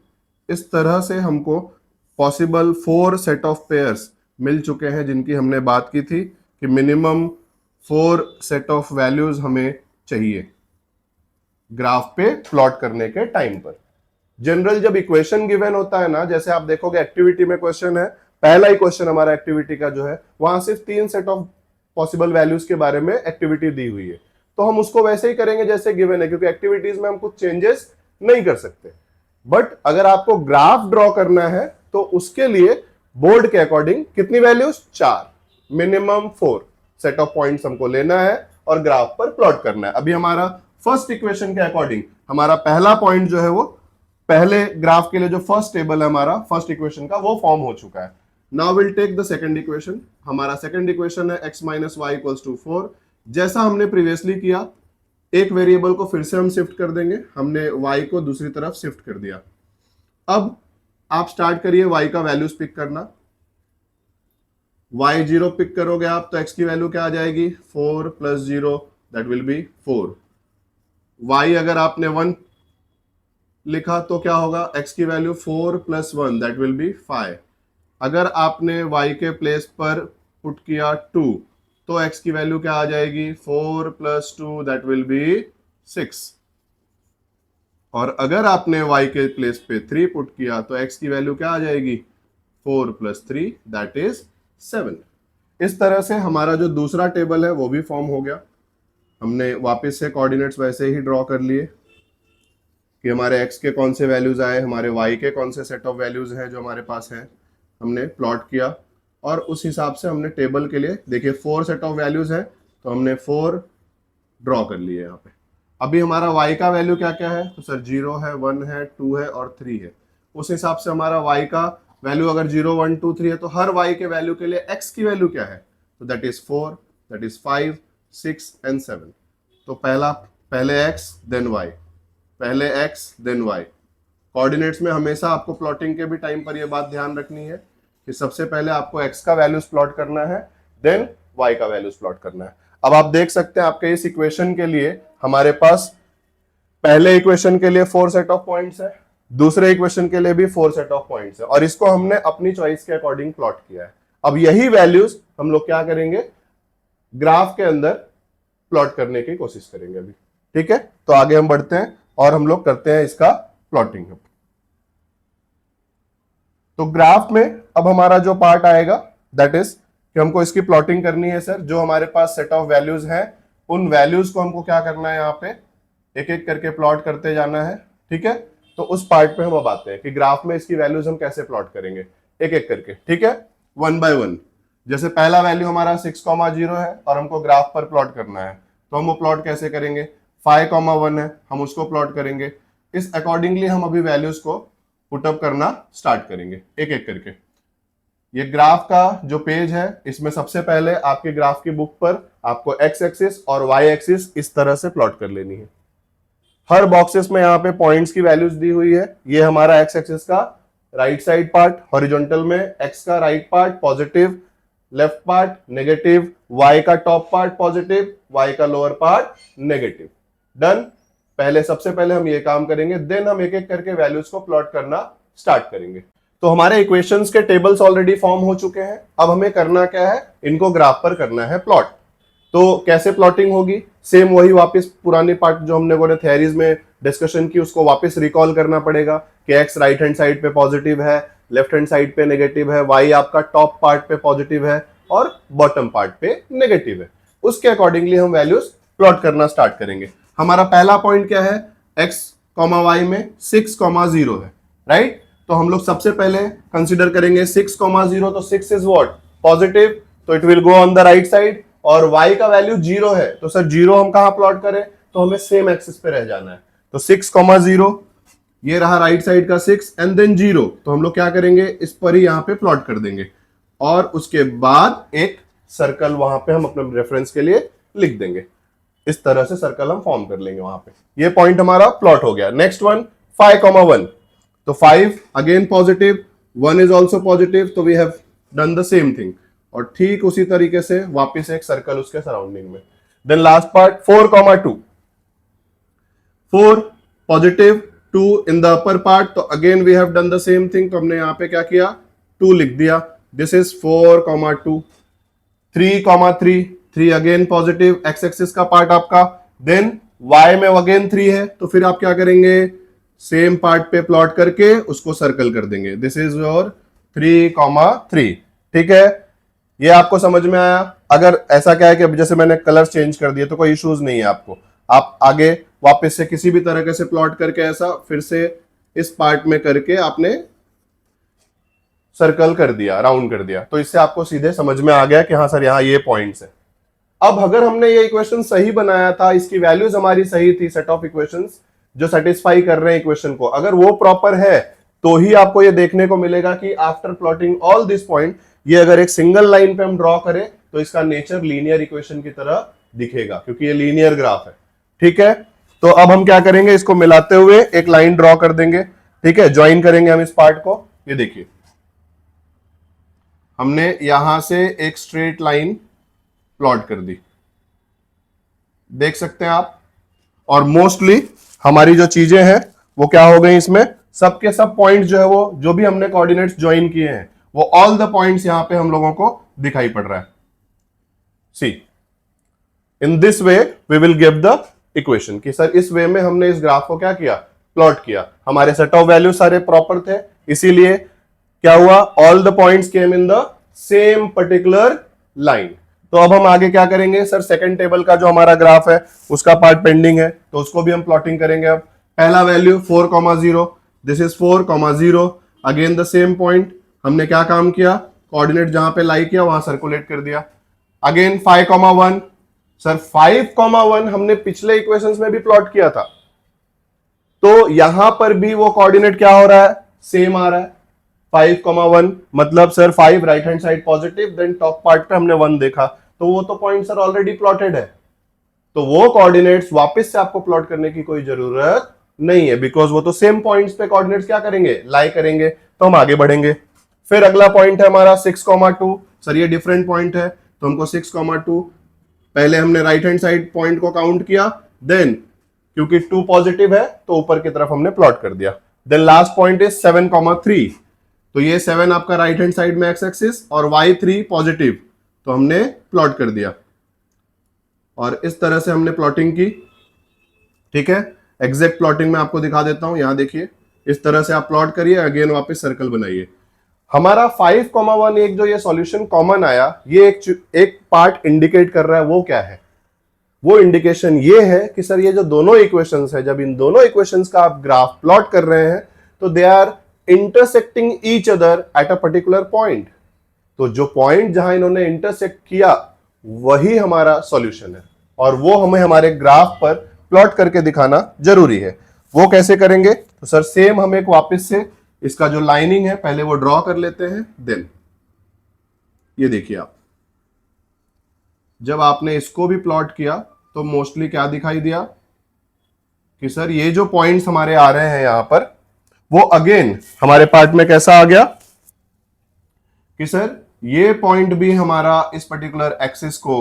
इस तरह से हमको पॉसिबल 4 सेट ऑफ पेयर्स मिल चुके हैं जिनकी हमने बात की थी कि मिनिमम 4 सेट ऑफ वैल्यूज हमें चाहिए ग्राफ पे प्लॉट करने के टाइम पर। जनरल जब इक्वेशन गिवन होता है ना, जैसे आप देखोगे एक्टिविटी में क्वेश्चन है, पहला ही क्वेश्चन हमारा एक्टिविटी का जो है, वहां सिर्फ 3 सेट ऑफ पॉसिबल वैल्यूज के बारे में एक्टिविटी दी हुई है, तो हम उसको वैसे ही करेंगे जैसे गिवन है, क्योंकि एक्टिविटीज में हम कुछ चेंजेस नहीं कर सकते। बट अगर आपको ग्राफ ड्रॉ करना है तो उसके लिए बोर्ड के अकॉर्डिंग कितनी values, 4, minimum 4 set of points हमको लेना है और ग्राफ पर प्लॉट करना है। अभी हमारा फर्स्ट इक्वेशन के अकॉर्डिंग हमारा पहला पॉइंट जो है वो पहले ग्राफ के लिए जो फर्स्ट टेबल है हमारा फर्स्ट इक्वेशन का, वो फॉर्म हो चुका है। Now will take the second equation. हमारा सेकंड इक्वेशन है x minus y equals to 4। जैसा हमने प्रीवियसली किया, एक वेरिएबल को फिर से हम शिफ्ट कर देंगे, हमने y को दूसरी तरफ शिफ्ट कर दिया। अब आप स्टार्ट करिए y का वैल्यूज पिक करना। y0 पिक करोगे आप तो x की वैल्यू क्या आ जाएगी, 4 plus 0 that will B 4। y अगर आपने 1 लिखा तो क्या होगा, x की value 4 plus 1 that will B 5। अगर आपने y के प्लेस पर पुट किया 2 तो x की वैल्यू क्या आ जाएगी, 4 प्लस 2 दैट विल बी 6। और अगर आपने y के प्लेस पे 3 पुट किया तो x की वैल्यू क्या आ जाएगी, 4 प्लस 3 दैट इज 7। इस तरह से हमारा जो दूसरा टेबल है वो भी फॉर्म हो गया। हमने वापस से कोऑर्डिनेट्स वैसे ही ड्रॉ कर लिए कि हमारे x के कौन से वैल्यूज आए, हमारे y के कौन से सेट ऑफ वैल्यूज हैं जो हमारे पास है, हमने प्लॉट किया और उस हिसाब से हमने टेबल के लिए, देखिए 4 सेट ऑफ वैल्यूज है तो हमने 4 ड्रॉ कर लिए यहाँ पे। अभी हमारा y का वैल्यू क्या क्या है, तो सर 0 है, 1 है, 2 है और 3 है। उस हिसाब से हमारा y का वैल्यू अगर 0, 1, 2, 3 है तो हर y के वैल्यू के लिए x की वैल्यू क्या है, तो that is 4, that is 5, 6 and 7। तो पहले x देन y, पहले x देन y। कोऑर्डिनेट्स में हमेशा आपको प्लॉटिंग के भी टाइम पर यह बात ध्यान रखनी है कि सबसे पहले आपको x का वैल्यूज प्लॉट करना है, देन y का वैल्यूज प्लॉट करना है। अब आप देख सकते हैं आपके इस इक्वेशन के लिए हमारे पास पहले इक्वेशन के लिए 4 सेट ऑफ पॉइंट्स है, दूसरे इक्वेशन के लिए भी 4 सेट ऑफ पॉइंट्स है और इसको हमने अपनी चॉइस के अकॉर्डिंग प्लॉट किया है। अब यही वैल्यूज हम लोग क्या करेंगे, ग्राफ के अंदर प्लॉट करने की कोशिश करेंगे अभी। ठीक है, तो आगे हम बढ़ते हैं और हम लोग करते हैं इसका प्लॉटिंग। तो ग्राफ में अब हमारा जो पार्ट आएगा दैट इज कि हमको इसकी प्लॉटिंग करनी है सर। जो हमारे पास सेट ऑफ वैल्यूज हैं उन वैल्यूज को हमको क्या करना है, यहाँ पे एक एक करके प्लॉट करते जाना है। ठीक है, तो उस पार्ट पे हम अब आते हैं कि ग्राफ में इसकी वैल्यूज हम कैसे प्लॉट करेंगे एक एक करके। ठीक है, 1 बाय 1। जैसे पहला वैल्यू हमारा 6,0 है और हमको ग्राफ पर प्लॉट करना है, तो हम वो प्लॉट कैसे करेंगे, 5,1 है, हम उसको प्लॉट करेंगे। इस अकॉर्डिंगली हम अभी वैल्यूज को पुटअप करना स्टार्ट करेंगे एक एक करके। ये ग्राफ का जो पेज है इसमें सबसे पहले आपके ग्राफ की बुक पर आपको एक्स एक्सिस और वाई एक्सिस इस तरह से प्लॉट कर लेनी है। हर बॉक्सेस में यहाँ पे पॉइंट्स की वैल्यूज दी हुई है। ये हमारा एक्स एक्सिस का राइट साइड पार्ट, हॉरिजॉन्टल में एक्स का right part positive, left part negative, y का टॉप पार्ट पॉजिटिव, वाई का लोअर पार्ट नेगेटिव। डन। पहले सबसे पहले हम ये काम करेंगे, देन हम एक एक करके वैल्यूज को प्लॉट करना स्टार्ट करेंगे। तो हमारे इक्वेशंस के टेबल्स ऑलरेडी फॉर्म हो चुके हैं। अब हमें करना क्या है, इनको ग्राफ पर करना है प्लॉट। तो कैसे प्लॉटिंग होगी, सेम वही वापस पुरानी पार्ट जो हमने थियरीज में डिस्कशन की उसको वापस रिकॉल करना पड़ेगा कि एक्स राइट हैंड साइड पे पॉजिटिव है, लेफ्ट हैंड साइड पे नेगेटिव है, वाई आपका टॉप पार्ट पे पॉजिटिव है और बॉटम पार्ट पे नेगेटिव है। उसके अकॉर्डिंगली हम वैल्यूज प्लॉट करना स्टार्ट करेंगे। हमारा पहला पॉइंट क्या है, x, y में 6,0 है, राइट। तो हम लोग सबसे पहले कंसीडर करेंगे 6,0, तो 6 इज व्हाट, पॉजिटिव, तो it will go on the right side. और y का वैल्यू 0 है, तो सर 0 हम कहां प्लॉट करें, तो हमें सेम एक्सिस पे रह जाना है। तो 6,0 ये रहा राइट साइड का 6 एंड देन 0, तो हम लोग क्या करेंगे, इस पर ही यहां पे प्लॉट कर देंगे और उसके बाद एक सर्कल वहां पे हम अपने रेफरेंस के लिए लिख देंगे। इस तरह से सर्कल हम फॉर्म कर लेंगे वहां पे। ये पॉइंट हमारा प्लॉट हो गया। नेक्स्ट वन 5,1, तो 5 again positive, 1 is also positive, तो we have done the same thing. और ठीक उसी तरीके से वापस एक सर्कल उसके सराउंडिंग में। Then last part 4,2, 4 positive, 2 in the upper part, तो again we have done the same thing, तो हमने यहां पे क्या किया, 2 लिख दिया। This is 4,2, 3,3, 3 again positive x axis का पार्ट आपका, देन y में अगेन 3 है, तो फिर आप क्या करेंगे, सेम पार्ट पे प्लॉट करके उसको सर्कल कर देंगे। This is your 3,3। ठीक है, ये आपको समझ में आया। अगर ऐसा क्या है कि जैसे मैंने कलर चेंज कर दिए तो कोई इश्यूज नहीं है आपको, आप आगे वापस से किसी भी तरह से प्लॉट करके ऐसा फिर से इस पार्ट में करके आपने सर्कल कर दिया, राउंड कर दिया, तो इससे आपको सीधे समझ में आ गया कि हाँ सर यहाँ ये पॉइंट्स है। अब अगर हमने ये इक्वेशन सही बनाया था, इसकी वैल्यूज हमारी सही थी, सेट ऑफ इक्वेशंस जो सेटिस्फाई कर रहे हैं इक्वेशन को, अगर वो प्रॉपर है तो ही आपको ये देखने को मिलेगा कि after plotting all this point, ये अगर एक सिंगल लाइन पे हम ड्रॉ करें तो इसका नेचर लीनियर इक्वेशन की तरह दिखेगा, क्योंकि ये लीनियर ग्राफ है। ठीक है, तो अब हम क्या करेंगे, इसको मिलाते हुए एक लाइन ड्रॉ कर देंगे। ठीक है, ज्वाइन करेंगे हम इस पार्ट को। ये देखिए, हमने यहां से एक स्ट्रेट लाइन प्लॉट कर दी, देख सकते हैं आप। और मोस्टली हमारी जो चीजें हैं वो क्या हो गई, इसमें सबके सब पॉइंट्स जो है वो जो भी हमने कोऑर्डिनेट्स ज्वाइन किए हैं वो ऑल द पॉइंट्स यहां पे हम लोगों को दिखाई पड़ रहा है। See, in this way we will give the equation, कि सर इस वे में हमने इस ग्राफ को क्या किया, प्लॉट किया। हमारे सेट ऑफ वैल्यू सारे प्रॉपर थे, इसीलिए क्या हुआ, all the points came in the same particular line. तो अब हम आगे क्या करेंगे, सर सेकंड टेबल का जो हमारा ग्राफ है उसका पार्ट पेंडिंग है, तो उसको भी हम प्लॉटिंग करेंगे। अब पहला value 4,0, this is 4,0, again the same point. हमने क्या काम किया, कोऑर्डिनेट जहां पे लाई किया वहां सर्कुलेट कर दिया। अगेन 5,1, सर 5,1 हमने पिछले इक्वेशंस में भी प्लॉट किया था, तो यहां पर भी वो कोऑर्डिनेट क्या हो रहा है, सेम आ रहा है 5,1, मतलब sir 5 right hand side positive, then top part पे हमने 1 देखा, तो वो तो पॉइंट सर ऑलरेडी प्लॉटेड है, तो वो कोऑर्डिनेट्स वापस से आपको प्लॉट करने की कोई जरूरत नहीं है, बिकॉज वो तो सेम पॉइंट्स पे कोऑर्डिनेट्स क्या करेंगे, लाई करेंगे। तो हम आगे बढ़ेंगे। फिर अगला पॉइंट है हमारा 6,2, सर ये डिफरेंट पॉइंट है, तो हमको 6,2 पहले हमने राइट हैंड साइड पॉइंट को काउंट किया, देन क्योंकि 2 पॉजिटिव है तो ऊपर की तरफ हमने प्लॉट कर दिया। देन लास्ट पॉइंट इज 7,3, तो ये 7 आपका राइट हैंड साइड में एक्स एक्सिस और y3 पॉजिटिव, तो हमने प्लॉट कर दिया और इस तरह से हमने प्लॉटिंग की। ठीक है, एग्जैक्ट प्लॉटिंग में आपको दिखा देता हूं, यहां देखिए, इस तरह से आप प्लॉट करिए, अगेन वापस सर्कल बनाइए। हमारा 5,1 एक जो ये सॉल्यूशन कॉमन आया, ये एक पार्ट इंडिकेट कर रहा है, वो क्या है, वो इंडिकेशन ये है कि सर ये जो दोनों इक्वेशंस है, जब इन दोनों इक्वेशंस का आप ग्राफ प्लॉट कर रहे हैं तो they are intersecting each other at a particular point. तो जो पॉइंट जहां इन्होंने इंटरसेक्ट किया वही हमारा सॉल्यूशन है, और वो हमें हमारे ग्राफ पर प्लॉट करके दिखाना जरूरी है। वो कैसे करेंगे, तो सर सेम हम एक वापस से इसका जो लाइनिंग है पहले वो ड्रॉ कर लेते हैं। देन ये देखिए आप, जब आपने इसको भी प्लॉट किया तो मोस्टली क्या दिखाई दिया कि सर ये जो पॉइंट्स हमारे आ रहे हैं यहां पर, वो अगेन हमारे पार्ट में कैसा आ गया कि सर ये पॉइंट भी हमारा इस पर्टिकुलर एक्सिस को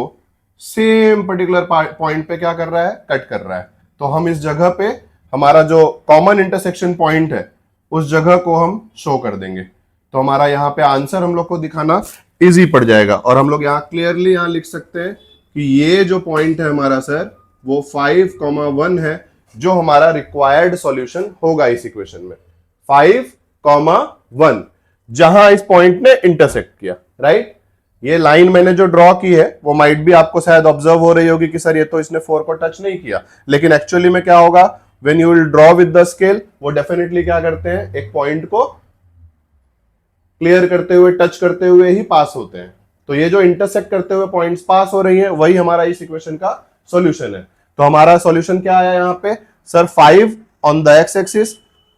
सेम पर्टिकुलर पॉइंट पे क्या कर रहा है, कट कर रहा है। तो हम इस जगह पे हमारा जो कॉमन इंटरसेक्शन पॉइंट है उस जगह को हम शो कर देंगे, तो हमारा यहाँ पे आंसर हम लोग को दिखाना इजी पड़ जाएगा। और हम लोग यहाँ क्लियरली यहाँ लिख सकते हैं कि ये जो पॉइंट है हमारा सर वो 5,1 है, जो हमारा रिक्वायर्ड सॉल्यूशन होगा इस इक्वेशन में। 5,1 जहां इस पॉइंट ने इंटरसेक्ट किया, राइट। ये लाइन मैंने जो ड्रॉ की है वो माइट भी आपको शायद ऑब्जर्व हो रही होगी कि सर ये तो इसने 4 को टच नहीं किया, लेकिन एक्चुअली में क्या होगा, when you will draw with the scale, वो डेफिनेटली क्या करते हैं, एक पॉइंट को क्लियर करते हुए, टच करते हुए ही पास होते हैं। तो ये जो इंटरसेक्ट करते हुए पॉइंट्स पास हो रही हैं वही हमारा इस इक्वेशन का सॉल्यूशन है। तो हमारा सॉल्यूशन क्या आया यहाँ पे, sir 5 on the x axis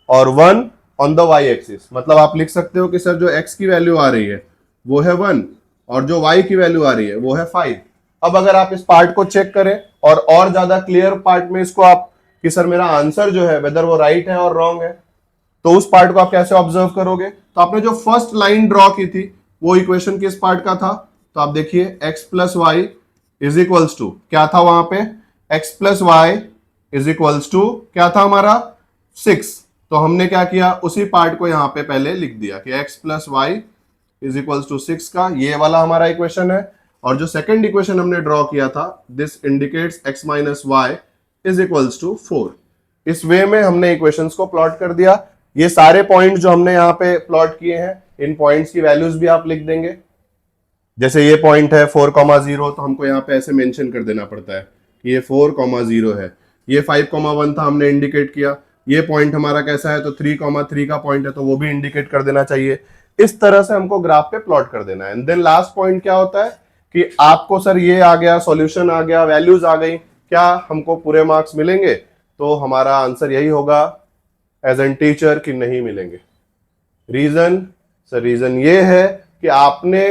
और 1 ऑन द वाई एक्सिस। मतलब आप लिख सकते हो कि सर जो x की वैल्यू आ रही है वो है 1 और जो y की वैल्यू आ रही है वो है 5। अब अगर आप इस पार्ट को चेक करें और ज्यादा क्लियर पार्ट में इसको आप कि सर मेरा आंसर जो है वेदर वो राइट है और रॉन्ग है, तो उस पार्ट को आप कैसे ऑब्जर्व करोगे। तो आपने जो फर्स्ट लाइन ड्रॉ की थी वो इक्वेशन किस पार्ट का था, तो आप देखिए x plus y is equals to क्या था वहां पे, x plus y is equals to क्या था हमारा 6। तो हमने क्या किया, उसी पार्ट को यहां पे पहले लिख दिया कि x plus y is equals to 6 का ये वाला हमारा इक्वेशन है। और जो सेकंड इक्वेशन हमने ड्रॉ किया था, this indicates x minus y is equals to 4। इस वे में हमने इक्वेशंस को प्लॉट कर दिया। ये सारे पॉइंट जो हमने यहाँ पे प्लॉट किए हैं, इन पॉइंट्स की वैल्यूज भी आप लिख देंगे। जैसे ये पॉइंट है 4,0 तो हमको यहाँ पे ऐसे मेंशन कर देना पड़ता है कि ये 4,0 है। ये 5,1 था, हमने इंडिकेट किया। ये पॉइंट हमारा कैसा है, तो 3,3 का पॉइंट है, तो वो भी इंडिकेट कर देना चाहिए। इस तरह से हमको ग्राफ पे प्लॉट कर देना है। एंड देन लास्ट पॉइंट क्या होता है कि आपको सर ये आ गया, सॉल्यूशन आ गया, वैल्यूज आ गई, क्या हमको पूरे मार्क्स मिलेंगे? तो हमारा आंसर यही होगा एज एन टीचर कि नहीं मिलेंगे। रीजन सर, रीजन ये है कि आपने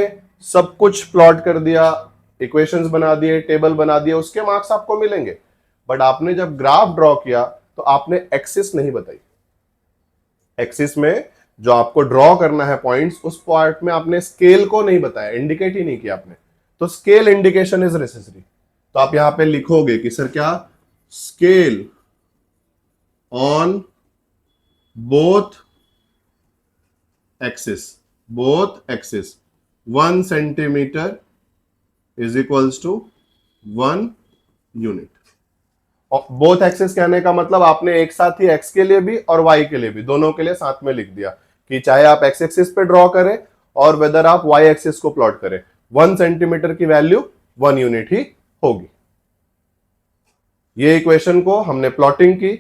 सब कुछ प्लॉट कर दिया, इक्वेशंस बना दिए, टेबल बना दिए, उसके मार्क्स आपको मिलेंगे। बट आपने जब ग्राफ ड्रॉ किया तो आपने एक्सिस नहीं बताई। एक्सिस में जो आपको ड्रॉ करना है पॉइंट्स, उस पार्ट में आपने स्केल को नहीं बताया, इंडिकेट ही नहीं किया आपने। तो स्केल इंडिकेशन इज नेसेसरी। तो आप यहां पे लिखोगे कि सर क्या, scale on both axis 1 centimetre is equals to 1 unit. Both axis कहने का मतलब आपने एक साथ ही एक्स के लिए भी और वाई के लिए भी, दोनों के लिए साथ में लिख दिया कि चाहे आप एक्स एक्सिस पे ड्रॉ करें और वेदर आप वाई एक्सिस को प्लॉट करें, 1 सेंटीमीटर की वैल्यू 1 यूनिट ही होगी। ये इक्वेशन को हमने प्लॉटिंग की।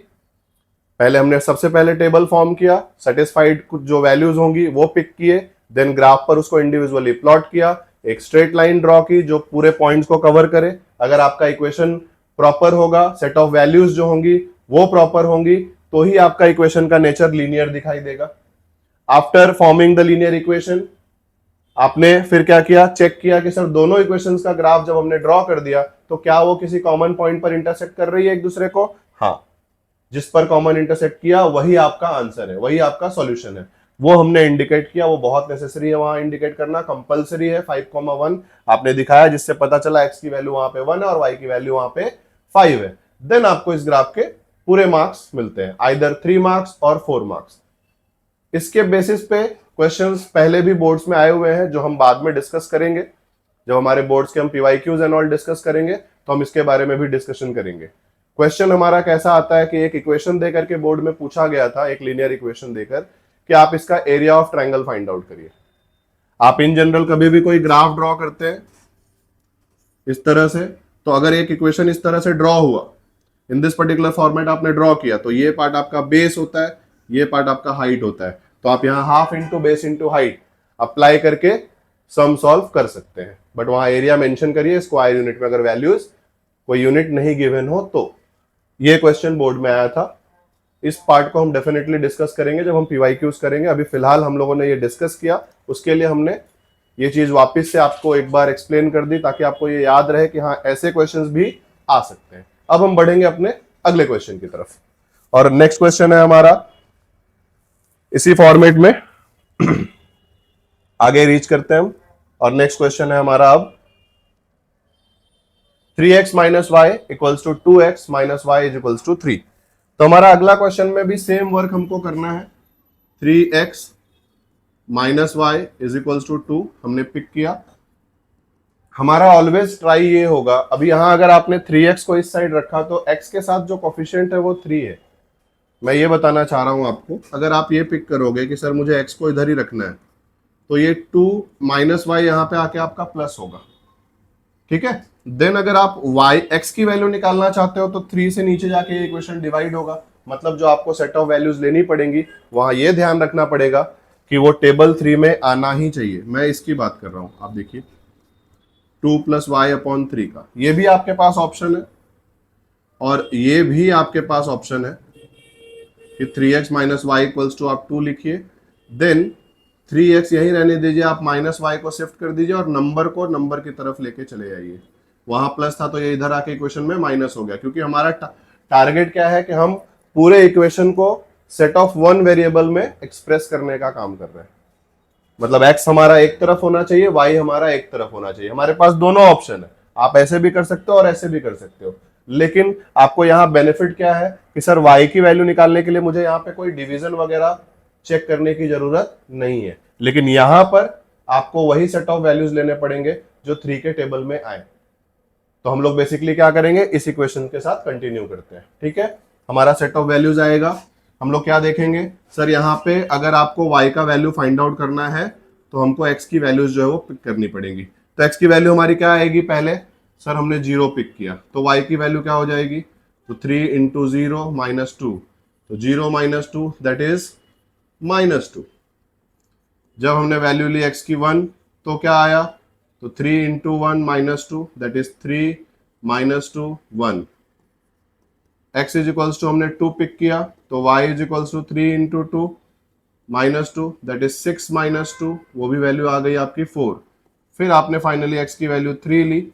पहले हमने सबसे पहले टेबल फॉर्म किया, सेटिस्फाइड कुछ जो वैल्यूज होंगी वो पिक किए, देन ग्राफ पर उसको इंडिविजुअली प्लॉट किया, एक स्ट्रेट लाइन ड्रॉ की जो पूरे पॉइंट्स को कवर करे। अगर आपका इक्वेशन प्रॉपर होगा, सेट ऑफ वैल्यूज जो होंगी वो प्रॉपर होंगी, तो ही आपका इक्वेशन का नेचर लीनियर दिखाई देगा। After forming the linear equation, आपने फिर क्या किया, चेक किया कि सर दोनों इक्वेशंस का ग्राफ जब हमने ड्रॉ कर दिया तो क्या वो किसी कॉमन पॉइंट पर इंटरसेक्ट कर रही है एक दूसरे को? हाँ, जिस पर कॉमन इंटरसेक्ट किया वही आपका आंसर है, वही आपका सॉल्यूशन है। वो हमने इंडिकेट किया, वो बहुत नेसेसरी है, वहां इंडिकेट करना कंपलसरी है। 5,1 आपने दिखाया, जिससे पता चला x की वैल्यू वहां पे 1 है और y की वैल्यू वहां पे 5 है। देन आपको इस ग्राफ के पूरे मार्क्स मिलते हैं, आइदर 3 मार्क्स और 4 मार्क्स। इसके बेसिस पे क्वेश्चंस पहले भी बोर्ड्स में आए हुए हैं, जो हम बाद में डिस्कस करेंगे। जब हमारे बोर्ड्स के हम PYQs एंड ऑल डिस्कस करेंगे तो हम इसके बारे में भी डिस्कशन करेंगे। क्वेश्चन हमारा कैसा आता है कि एक इक्वेशन देकर के बोर्ड में पूछा गया था, एक लीनियर इक्वेशन देकर कि आप इसका area of triangle find out करिए। आप इन जनरल कभी भी कोई ग्राफ ड्रॉ करते हैं इस तरह से, तो अगर एक इक्वेशन इस तरह से ड्रॉ हुआ, इन दिस पर्टिकुलर फॉर्मेट आपने ड्रॉ किया, तो ये पार्ट आपका बेस होता है, ये पार्ट आपका हाइट होता है। तो आप यहाँ half into base into height apply करके सम सॉल्व कर सकते हैं। बट वहां एरिया मेंशन करिए स्क्वायर यूनिट में, अगर वैल्यूज कोई यूनिट नहीं गिवन हो तो। ये क्वेश्चन बोर्ड में आया था। इस पार्ट को हम डेफिनेटली डिस्कस करेंगे जब हम PYQs करेंगे। अभी फिलहाल हम लोगों ने ये डिस्कस किया, उसके लिए हमने ये चीज वापस से आपको एक बार एक्सप्लेन कर दी ताकि आपको ये याद रहे कि हाँ ऐसे क्वेश्चंस भी आ सकते हैं। अब हम बढ़ेंगे अपने अगले क्वेश्चन की तरफ, और नेक्स्ट क्वेश्चन है हमारा इसी फॉर्मेट में आगे रीच करते हैं हम। और नेक्स्ट क्वेश्चन है हमारा अब 3x minus y equals to 2x minus y is equals to 3। तो हमारा अगला क्वेश्चन में भी सेम वर्क हमको करना है। 3x minus y is equals to 2 हमने पिक किया। हमारा ऑलवेज ट्राई ये होगा, अभी यहां अगर आपने 3x को इस साइड रखा तो x के साथ जो कोफिशिएंट है वो 3 है। मैं ये बताना चाह रहा हूं आपको, अगर आप ये पिक करोगे कि सर मुझे x को इधर ही रखना है, तो ये 2 माइनस वाई यहां पे आके आपका प्लस होगा, ठीक है। देन अगर आप y x की वैल्यू निकालना चाहते हो तो 3 से नीचे जाके ये इक्वेशन डिवाइड होगा। मतलब जो आपको सेट ऑफ वैल्यूज लेनी पड़ेंगी वहां ये ध्यान रखना पड़ेगा कि वो टेबल 3 में आना ही चाहिए। मैं इसकी बात कर रहा हूं, आप देखिए 2 प्लस वाई अपॉन 3 का, ये भी आपके पास ऑप्शन है और ये भी आपके पास ऑप्शन है कि 3x minus y equals to आप 2 लिखिए। देन 3x यही रहने दीजिए, आप माइनस वाई को शिफ्ट कर दीजिए और नंबर को नंबर की तरफ लेके चले जाइए। वहां प्लस था तो ये इधर आके इक्वेशन में माइनस हो गया, क्योंकि हमारा टारगेट क्या है कि हम पूरे इक्वेशन को सेट ऑफ 1 वेरिएबल में एक्सप्रेस करने का काम कर रहे हैं। मतलब x हमारा एक तरफ होना चाहिए, y हमारा एक तरफ होना चाहिए। हमारे पास दोनों ऑप्शन है, आप ऐसे भी कर सकते हो और ऐसे भी कर सकते हो, लेकिन आपको यहाँ बेनिफिट क्या है कि सर y की वैल्यू निकालने के लिए मुझे यहाँ पे कोई डिवीजन वगैरह चेक करने की जरूरत नहीं है, लेकिन यहां पर आपको वही सेट ऑफ वैल्यूज लेने पड़ेंगे जो 3 के टेबल में आए। तो हम लोग बेसिकली क्या करेंगे, इस इक्वेशन के साथ कंटिन्यू करते हैं। ठीक है, हमारा सेट ऑफ वैल्यूज आएगा। हम लोग क्या देखेंगे, सर यहाँ पे अगर आपको y का वैल्यू फाइंड आउट करना है तो हमको x की वैल्यूज जो है वो पिक करनी पड़ेगी। तो x की वैल्यू हमारी क्या आएगी, पहले सर हमने 0 पिक किया तो y की वैल्यू क्या हो जाएगी, तो 3 इंटू 0 माइनस 2, तो 0 माइनस 2 दैट इज माइनस 2। जब हमने वैल्यू ली x की 1 तो क्या आया, तो 3 into 1 minus 2 that is 3 minus 2 1। x is equals to हमने 2 पिक किया तो y is equals to 3 into 2 minus 2 that is 6 minus 2, वो भी वैल्यू आ गई आपकी 4। फिर आपने फाइनली x की वैल्यू 3 ली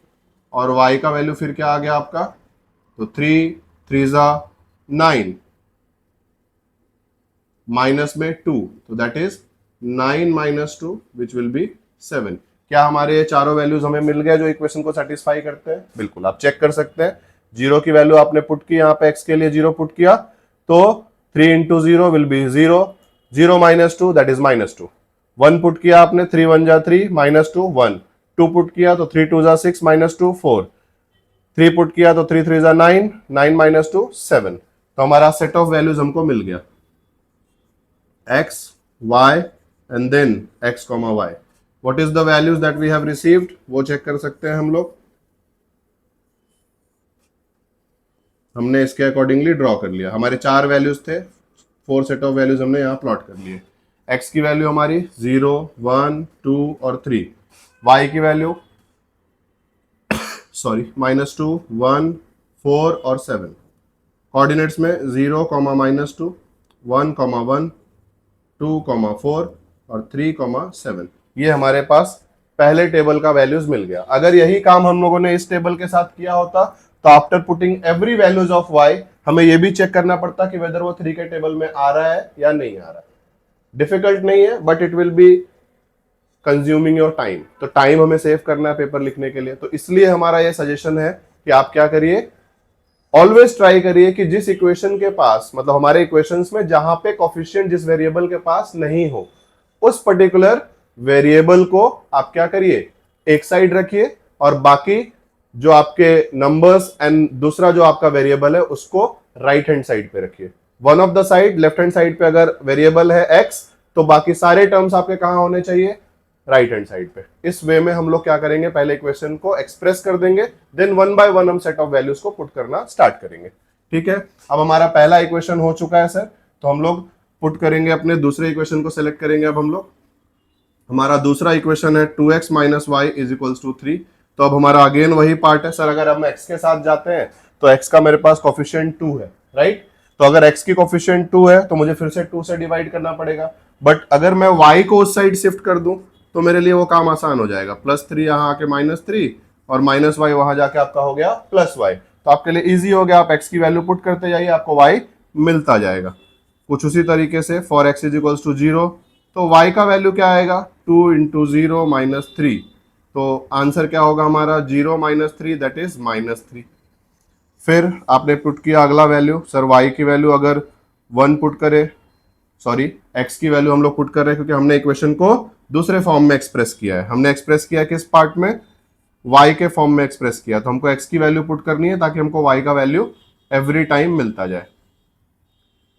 और y का वैल्यू फिर क्या आ गया आपका, तो 3 3 जा 9 माइनस में 2, तो that is 9 minus 2 which will be 7। क्या हमारे ये चारों वैल्यूज हमें मिल गए जो इक्वेशन को सेटिस्फाई करते हैं? बिल्कुल, आप चेक कर सकते हैं। 0 की वैल्यू आपने पुट की, यहाँ पे x के लिए 0 पुट किया तो 3 into 0 will be 0, 0 minus 2 that is minus 2। 1 put किया आपने, 3 1 जा 3 माइनस 2 1। 2 पुट किया तो 3 2 जा 6 माइनस 2 4। 3 पुट किया तो 3 3 जा 9, 9 माइनस 2 7। तो हमारा सेट ऑफ वैल्यूज हमको मिल गया, x y and then x comma y. What is the values that we have received? वो चेक कर सकते हैं हम लोग। हमने इसके अकॉर्डिंगली ड्रॉ कर लिया। हमारे 4 वैल्यूज थे, 4 सेट ऑफ वैल्यूज हमने यहाँ प्लॉट कर लिए। x की वैल्यू हमारी 0 1 2 और 3, y की वैल्यू सॉरी माइनस 2 1 4 और 7। कोऑर्डिनेट्स में 0 कॉमा माइनस 2 1 कॉमा 1 2 कॉमा 4 और 3 कॉमा 7। ये हमारे पास पहले टेबल का वैल्यूज मिल गया। अगर यही काम हम लोगों ने इस टेबल के साथ किया होता तो after putting every values of y हमें ये भी चेक करना पड़ता कि वेदर वो 3 के टेबल में आ रहा है या नहीं आ रहा है। डिफिकल्ट नहीं है but it will be consuming your time. तो टाइम हमें सेव करना है पेपर लिखने के लिए, तो इसलिए हमारा ये सजेशन है कि आप क्या करिए, ऑलवेज ट्राई करिए कि जिस इक्वेशन के पास, मतलब हमारे इक्वेशंस में जहां पे कोफिशिएंट जिस वेरिएबल के पास नहीं हो, उस पर्टिकुलर वेरिएबल को आप क्या करिए, एक साइड रखिए और बाकी जो आपके नंबर्स एंड दूसरा जो आपका वेरिएबल है उसको राइट हैंड साइड पे रखिए। One of the side, left hand side पे अगर वेरिएबल है x तो बाकी सारे टर्म्स आपके कहां होने चाहिए, राइट हैंड साइड पे। इस वे में हम लोग क्या करेंगे, पहले इक्वेशन को एक्सप्रेस कर देंगे, देन वन बाय वन हम सेट ऑफ वैल्यूज को पुट करना स्टार्ट करेंगे। ठीक है, अब हमारा पहला इक्वेशन हो चुका है सर, तो हम लोग पुट करेंगे अपने दूसरे इक्वेशन को सेलेक्ट करेंगे। अब हम लोग, हमारा दूसरा इक्वेशन है 2x minus y is equals to 3। तो अब हमारा अगेन वही पार्ट है सर, अगर हम x के साथ जाते हैं तो x का मेरे पास कोफिशिएंट 2 है, राइट। तो अगर x की कोफिशिएंट 2 है तो मुझे फिर से 2 से डिवाइड करना पड़ेगा। बट अगर मैं y को उस साइड शिफ्ट कर दूं तो मेरे लिए वो काम आसान हो जाएगा, +3 यहाँ आके -3 और माइनस वाई वहां जाके आपका हो गया +y। तो आपके लिए इजी हो गया, आप x की वैल्यू पुट करते जाइए, आपको y मिलता जाएगा। कुछ उसी तरीके से for x is equals to 0, तो y का वैल्यू क्या आएगा, 2 इंटू 0 माइनस 3। तो आंसर क्या होगा हमारा, 0 माइनस 3 दैट इज -3। फिर आपने पुट किया अगला वैल्यू, सर y की वैल्यू अगर 1 पुट करे, सॉरी x की वैल्यू हम लोग पुट कर रहे हैं क्योंकि हमने इक्वेशन को दूसरे फॉर्म में एक्सप्रेस किया है। हमने एक्सप्रेस किया किस पार्ट में, y के फॉर्म में एक्सप्रेस किया, तो हमको x की वैल्यू पुट करनी है ताकि हमको y का वैल्यू एवरी टाइम मिलता जाए।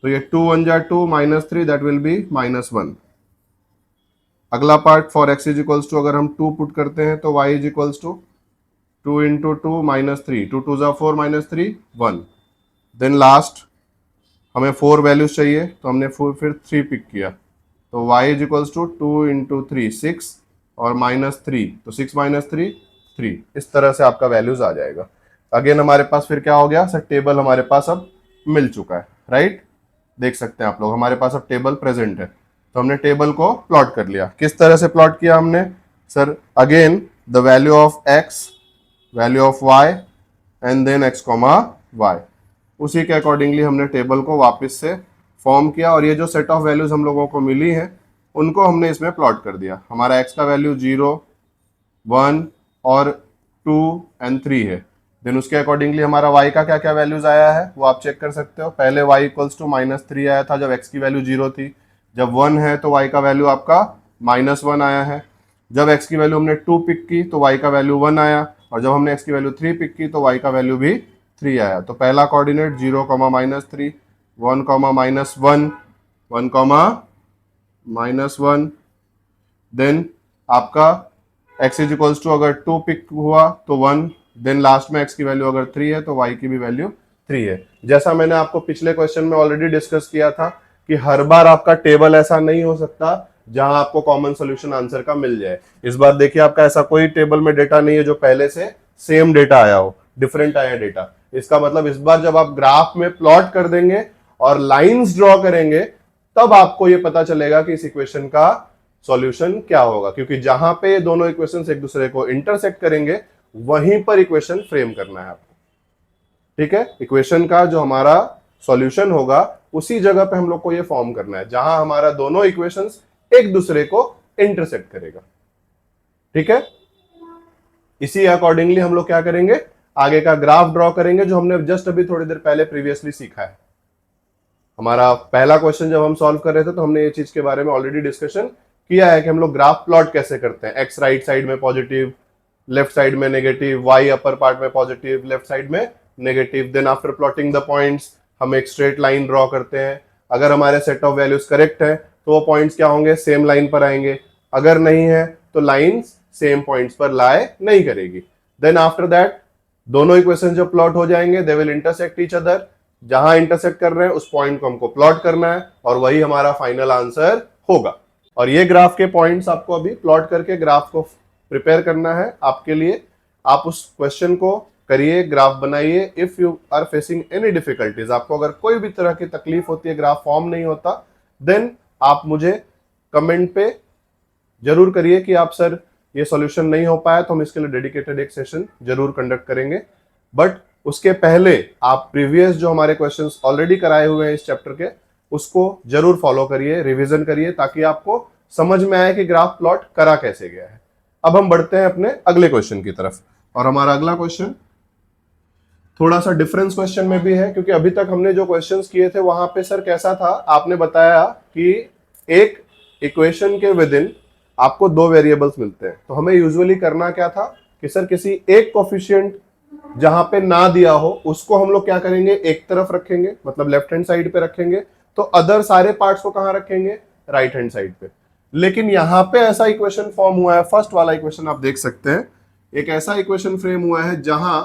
तो ये 2 1 जा 2 -3 दैट विल बी -1। अगला part for x is equals to, अगर हम 2 पुट करते हैं तो y is equals to 2 into 2 -3, 2 2 जा 4 -3 1। देन लास्ट हमें 4 वैल्यूज चाहिए तो हमने फिर 3 पिक किया, तो y is equals to 2 into 3 6 और -3, तो 6 -3 3। इस तरह से आपका वैल्यूज आ जाएगा। अगेन हमारे पास फिर क्या हो गया सर, टेबल हमारे पास अब मिल चुका है, राइट। देख सकते हैं आप लोग हमारे पास अब टेबल प्रेजेंट है। तो हमने टेबल को प्लॉट कर लिया। किस तरह से प्लॉट किया हमने sir, again the value of x, value of y and then x comma y, उसी के अकॉर्डिंगली हमने टेबल को वापस से फॉर्म किया और ये जो सेट ऑफ वैल्यूज हम लोगों को मिली हैं उनको हमने इसमें प्लॉट कर दिया। हमारा x का वैल्यू 0 1 और 2 एंड 3 है, देन उसके अकॉर्डिंगली हमारा y का क्या क्या वैल्यूज आया है वो आप चेक कर सकते हो। पहले y इक्वल्स टू -3 आया था जब x की वैल्यू 0 थी। जब 1 है तो y का वैल्यू आपका -1 आया है। जब x की वैल्यू हमने 2 पिक की तो y का वैल्यू 1 आया, और जब हमने x की वैल्यू 3 पिक की तो y का वैल्यू भी 3 आया। तो पहला कोऑर्डिनेट 0, -3, 1, -1, 1, -1, देन आपका x इज इक्वल्स टू अगर 2 पिक हुआ तो 1, देन लास्ट में x की वैल्यू अगर 3 है तो y की भी वैल्यू 3 है। जैसा मैंने आपको पिछले क्वेश्चन में ऑलरेडी डिस्कस किया था कि हर बार आपका टेबल ऐसा नहीं हो सकता जहां आपको कॉमन सॉल्यूशन आंसर का मिल जाए। इस बार देखिए आपका ऐसा कोई टेबल में डेटा नहीं है जो पहले से सेम डेटा आया हो, डिफरेंट आया डेटा। इसका मतलब इस बार जब आप ग्राफ में प्लॉट कर देंगे और लाइंस ड्रॉ करेंगे तब आपको ये पता चलेगा कि इस इक्वेशन का सॉल्यूशन क्या होगा, क्योंकि जहां पे दोनों इक्वेशंस एक दूसरे को इंटरसेक्ट करेंगे वहीं पर इक्वेशन फ्रेम करना है आपको। ठीक है, इक्वेशन का जो हमारा सॉल्यूशन होगा उसी जगह पे हम लोग को ये फॉर्म करना है जहां हमारा दोनों इक्वेशंस एक दूसरे को इंटरसेक्ट करेगा। ठीक है, इसी अकॉर्डिंगली हम लोग क्या करेंगे, आगे का ग्राफ ड्रॉ करेंगे जो हमने जस्ट अभी थोड़ी देर पहले प्रीवियसली सीखा है। हमारा पहला क्वेश्चन जब हम सॉल्व कर रहे थे तो हमने ये चीज के बारे में ऑलरेडी डिस्कशन किया है कि हम लोग ग्राफ प्लॉट कैसे करते हैं। एक्स राइट साइड में पॉजिटिव, लेफ्ट साइड में नेगेटिव, वाई अपर पार्ट में पॉजिटिव, लेफ्ट साइड में negative. Then after plotting the points हम एक स्ट्रेट लाइन ड्रॉ करते हैं। अगर हमारे सेट ऑफ वैल्यूज करेक्ट है तो वो पॉइंट्स क्या होंगे, सेम लाइन पर आएंगे। अगर नहीं है तो लाइंस सेम पॉइंट्स पर लाए नहीं करेगी। देन आफ्टर दैट दोनों इक्वेशन जब प्लॉट हो जाएंगे they will intersect each other. जहां इंटरसेक्ट कर रहे हैं उस पॉइंट को हमको प्लॉट करना है और वही हमारा फाइनल आंसर होगा। और ये ग्राफ के पॉइंट्स आपको अभी प्लॉट करके ग्राफ को प्रिपेयर करना है आपके लिए। आप उस क्वेश्चन को करिए, ग्राफ बनाइए। If you are facing any difficulties, आपको अगर कोई भी तरह की तकलीफ होती है, ग्राफ फॉर्म नहीं होता, देन आप मुझे कमेंट पे जरूर करिए कि आप सर ये सॉल्यूशन नहीं हो पाया, तो हम इसके लिए डेडिकेटेड एक सेशन जरूर कंडक्ट करेंगे। बट उसके पहले आप प्रीवियस जो हमारे क्वेश्चंस ऑलरेडी कराए हुए हैं इस चैप्टर के, उसको जरूर फॉलो करिए, रिवीजन करिए, ताकि आपको समझ में आए कि ग्राफ प्लॉट करा कैसे गया है। अब हम बढ़ते हैं अपने अगले क्वेश्चन की तरफ, और हमारा अगला क्वेश्चन थोड़ा सा डिफरेंस क्वेश्चन में भी है, क्योंकि अभी तक हमने जो क्वेश्चंस किए थे वहां पे सर कैसा था, आपने बताया कि एक इक्वेशन के विद इन आपको दो वेरिएबल्स मिलते हैं। तो हमें यूजुअली करना क्या था कि सर किसी एक कोफिशिएंट जहां पे ना दिया हो उसको हम लोग क्या करेंगे, एक तरफ रखेंगे, मतलब लेफ्ट हैंड साइड पे रखेंगे, तो अदर सारे पार्ट्स को कहां रखेंगे, राइट हैंड साइड पे। लेकिन यहां पे ऐसा इक्वेशन फॉर्म हुआ है, फर्स्ट वाला इक्वेशन आप देख सकते हैं, एक ऐसा इक्वेशन फ्रेम हुआ है जहां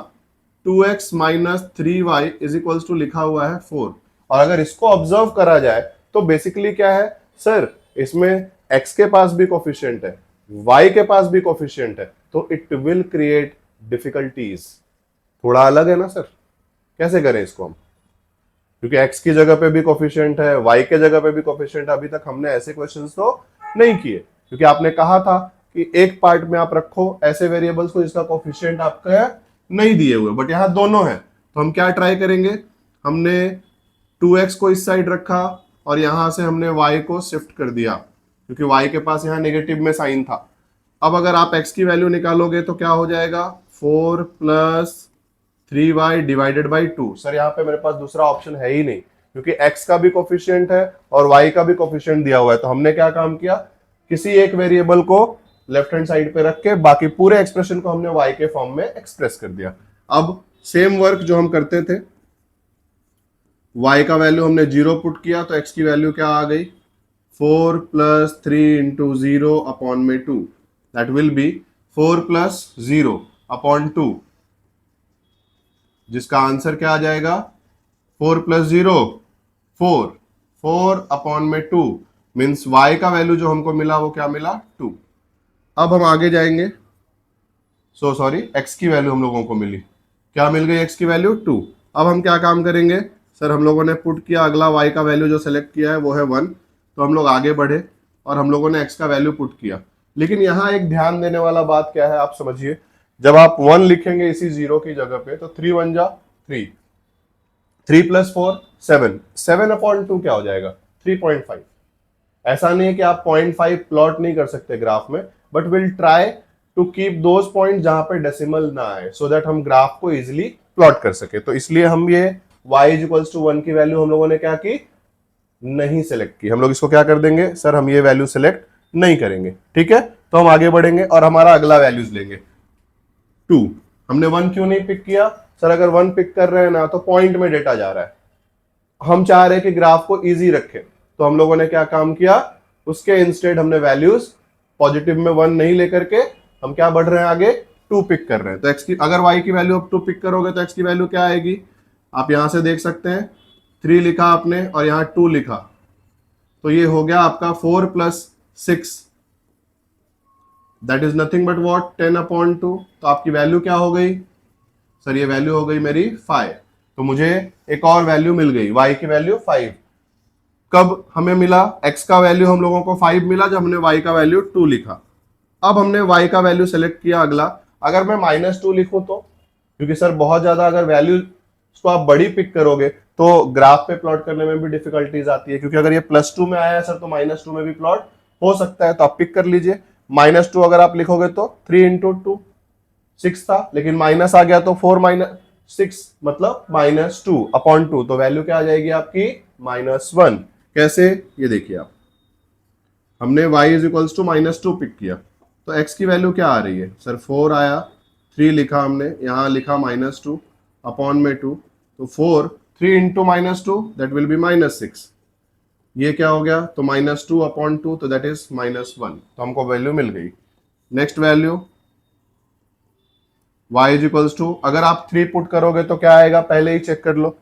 2x - 3y is equals to लिखा हुआ है 4। और अगर इसको ऑब्जर्व करा जाए तो बेसिकली क्या है सर, इसमें x के पास भी कोफिशिएंट है, y के पास भी कोफिशिएंट है, तो इट विल क्रिएट डिफिकल्टीज। थोड़ा अलग है ना सर, कैसे करें इसको हम, क्योंकि x की जगह पे भी कोफिशिएंट है, y के जगह पे भी कोफिशिएंट है। अभी तक हमने ऐसे क्वेश्चंस तो नहीं किए, क्योंकि आपने कहा था कि एक पार्ट में आप रखो ऐसे वेरिएबल्स को जिसका कोफिशिएंट आपका नहीं दिए हुए, बट यहां दोनों है। तो हम क्या ट्राई करेंगे, हमने 2x को इस साइड रखा और यहां से हमने y को शिफ्ट कर दिया, क्योंकि y के पास यहां नेगेटिव में साइन था। अब अगर आप x की वैल्यू निकालोगे तो क्या हो जाएगा, 4 + 3y डिवाइडेड बाई 2। सर यहाँ पे मेरे पास दूसरा ऑप्शन है ही नहीं, क्योंकि x का भी कोफिशिएंट है और y का भी कोफिशिएंट दिया हुआ है। तो हमने क्या काम किया, किसी एक वेरिएबल को लेफ्ट हैंड साइड पे रख के बाकी पूरे एक्सप्रेशन को हमने y के फॉर्म में एक्सप्रेस कर दिया। अब सेम वर्क जो हम करते थे, y का वैल्यू हमने 0 पुट किया तो x की वैल्यू क्या आ गई, 4 + 3 × 0 अपॉन में 2, दैट विल बी 4 + 0 अपॉन 2, जिसका आंसर क्या आ जाएगा, 4 + 0 4, 4 अपॉन में 2 मीन्स y का वैल्यू जो हमको मिला वो क्या मिला, 2। अब हम आगे जाएंगे, सॉरी x की वैल्यू हम लोगों को मिली, क्या मिल गई, x की वैल्यू 2। अब हम क्या काम करेंगे सर, हम लोगों ने पुट किया, अगला y का वैल्यू जो सेलेक्ट किया है वो है 1, तो हम लोग आगे बढ़े और हम लोगों ने x का वैल्यू पुट किया। लेकिन यहाँ एक ध्यान देने वाला बात क्या है, आप समझिए, जब आप 1 लिखेंगे इसी 0 की जगह पे तो 3 × 1 = 3, 3 + 4 7, 7 अपॉन 2 क्या हो जाएगा, 3.5। ऐसा नहीं है कि आप 0.5 प्लॉट नहीं कर सकते ग्राफ में, but will try to keep those point जहां पे डेसिमल ना आए, सो दैट हम ग्राफ को इजिली प्लॉट कर सके। तो इसलिए हम ये y इज इक्वल्स टू 1 की वैल्यू हम लोगों ने क्या की, नहीं सिलेक्ट की। हम लोग इसको क्या कर देंगे सर, हम ये वैल्यू सिलेक्ट नहीं करेंगे। ठीक है, तो हम आगे बढ़ेंगे और हमारा अगला वैल्यूज लेंगे 2। हमने 1 क्यों नहीं पिक किया सर? अगर 1 पिक कर रहे हैं ना तो पॉइंट में डेटा जा रहा है, हम चाह रहे हैं कि ग्राफ को इजी रखें, तो हम लोगों ने क्या काम किया, उसके इंस्टेड हमने वैल्यूज पॉजिटिव में 1 नहीं लेकर के हम क्या बढ़ रहे हैं आगे, 2 पिक कर रहे हैं। तो x की अगर y की वैल्यू अब 2 पिक करोगे तो x की वैल्यू क्या आएगी, आप यहां से देख सकते हैं 3 लिखा आपने और यहां 2 लिखा, तो ये हो गया आपका 4 + 6, that is nothing but what 10/2। तो आपकी वैल्यू क्या हो गई सर, ये वैल्यू हो गई मेरी 5। तो मुझे एक और वैल्यू मिल गई, y की वैल्यू 5। कब हमें मिला, x का वैल्यू हम लोगों को 5 मिला जब हमने y का वैल्यू 2 लिखा। अब हमने y का वैल्यू सेलेक्ट किया अगला, अगर मैं -2 लिखूं तो, क्योंकि सर बहुत ज्यादा अगर वैल्यू को आप बड़ी पिक करोगे तो ग्राफ पे प्लॉट करने में भी डिफिकल्टीज आती है, क्योंकि अगर ये +2 में आया है सर तो -2 में भी प्लॉट हो सकता है। तो आप पिक कर लीजिए, -2 अगर आप लिखोगे तो 3 × 2 6 था, लेकिन माइनस आ गया तो 4 - 6 मतलब -2/2, तो वैल्यू क्या आ जाएगी आपकी -1। कैसे, ये देखिए आप, हमने y is equals to -2 pick किया, तो x की वैल्यू क्या आ रही है सर, 4 आया, 3 लिखा हमने, यहां लिखा -2/2, तो 4 3 × -2 दैट विल बी -6, ये क्या हो गया, तो -2/2, तो दैट इज -1। तो हमको वैल्यू मिल गई। Next value y is equals to, अगर आप 3 पुट करोगे तो क्या आएगा, पहले ही चेक कर लो,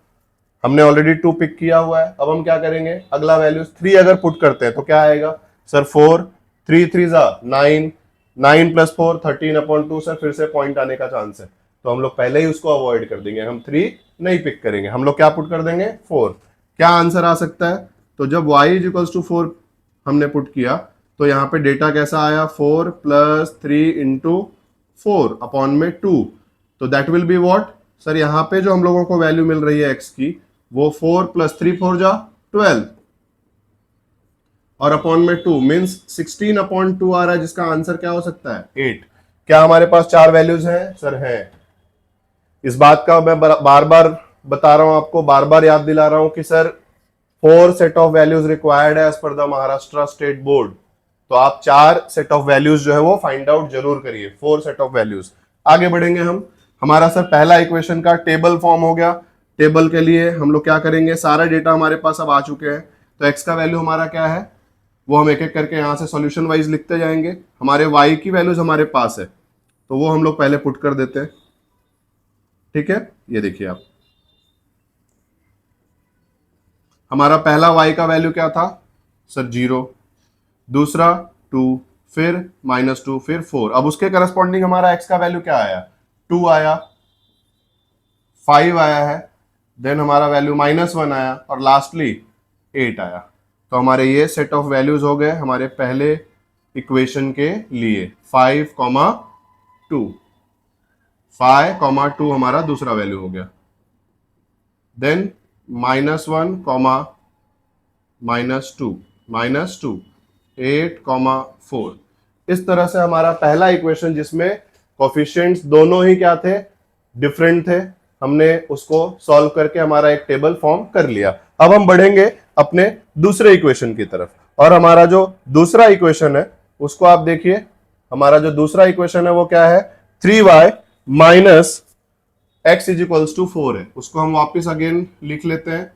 हमने ऑलरेडी 2 पिक किया हुआ है। अब हम क्या करेंगे, अगला वैल्यू 3 अगर पुट करते हैं तो क्या आएगा सर, 4 3 3 9 9 + 4 13/2, सर फिर से पॉइंट आने का चांस है, तो हम लोग पहले ही उसको अवॉइड कर देंगे, हम 3 नहीं पिक करेंगे, हम लोग क्या पुट कर देंगे 4। क्या आंसर आ सकता है, तो जब y इज इक्वल्स टू 4 हमने पुट किया तो यहाँ पे डेटा कैसा आया, 4 + 3 × 4/2, तो that will be what sir, यहाँ पे जो हम लोगों को वैल्यू मिल रही है x की, वो 4 + 3 4 जा 12 और अपॉन में 2 मीन्स 16/2 आ रहा है, जिसका आंसर क्या हो सकता है 8। क्या हमारे पास 4 वैल्यूज हैं सर, है। इस बात का मैं बार बार बता रहा हूं आपको, बार बार याद दिला रहा हूं कि sir 4 set of values required है as per the Maharashtra state board, तो आप 4 सेट ऑफ वैल्यूज जो है वो फाइंड आउट जरूर करिए, 4 सेट ऑफ वैल्यूज। आगे बढ़ेंगे हम, हमारा सर पहला इक्वेशन का टेबल फॉर्म हो गया। टेबल के लिए हम लोग क्या करेंगे, सारा डेटा हमारे पास अब आ चुके हैं, तो x का वैल्यू हमारा क्या है वो हम एक एक करके यहां से सॉल्यूशन वाइज लिखते जाएंगे। हमारे y की वैल्यूज हमारे पास है तो वो हम लोग पहले पुट कर देते हैं। ठीक है, ये देखिए आप, हमारा पहला y का वैल्यू क्या था सर 0, दूसरा 2, फिर -2, फिर 4। अब उसके करस्पॉन्डिंग हमारा x का वैल्यू क्या आया, 2 आया, 5 आया है, देन हमारा वैल्यू -1 आया और लास्टली 8 आया। तो हमारे ये सेट ऑफ वैल्यूज हो गए हमारे पहले इक्वेशन के लिए, 5, 2, 5, 2 हमारा दूसरा वैल्यू हो गया, देन -1, -2, 8, 4। इस तरह से हमारा पहला इक्वेशन जिसमें कोफिशिएंट्स दोनों ही क्या थे, डिफरेंट थे, हमने उसको सॉल्व करके हमारा एक टेबल फॉर्म कर लिया। अब हम बढ़ेंगे अपने दूसरे इक्वेशन की तरफ, और हमारा जो दूसरा इक्वेशन है उसको आप देखिए, हमारा जो दूसरा इक्वेशन है वो क्या है, 3y - x is equals to 4 है। उसको हम वापस अगेन लिख लेते हैं।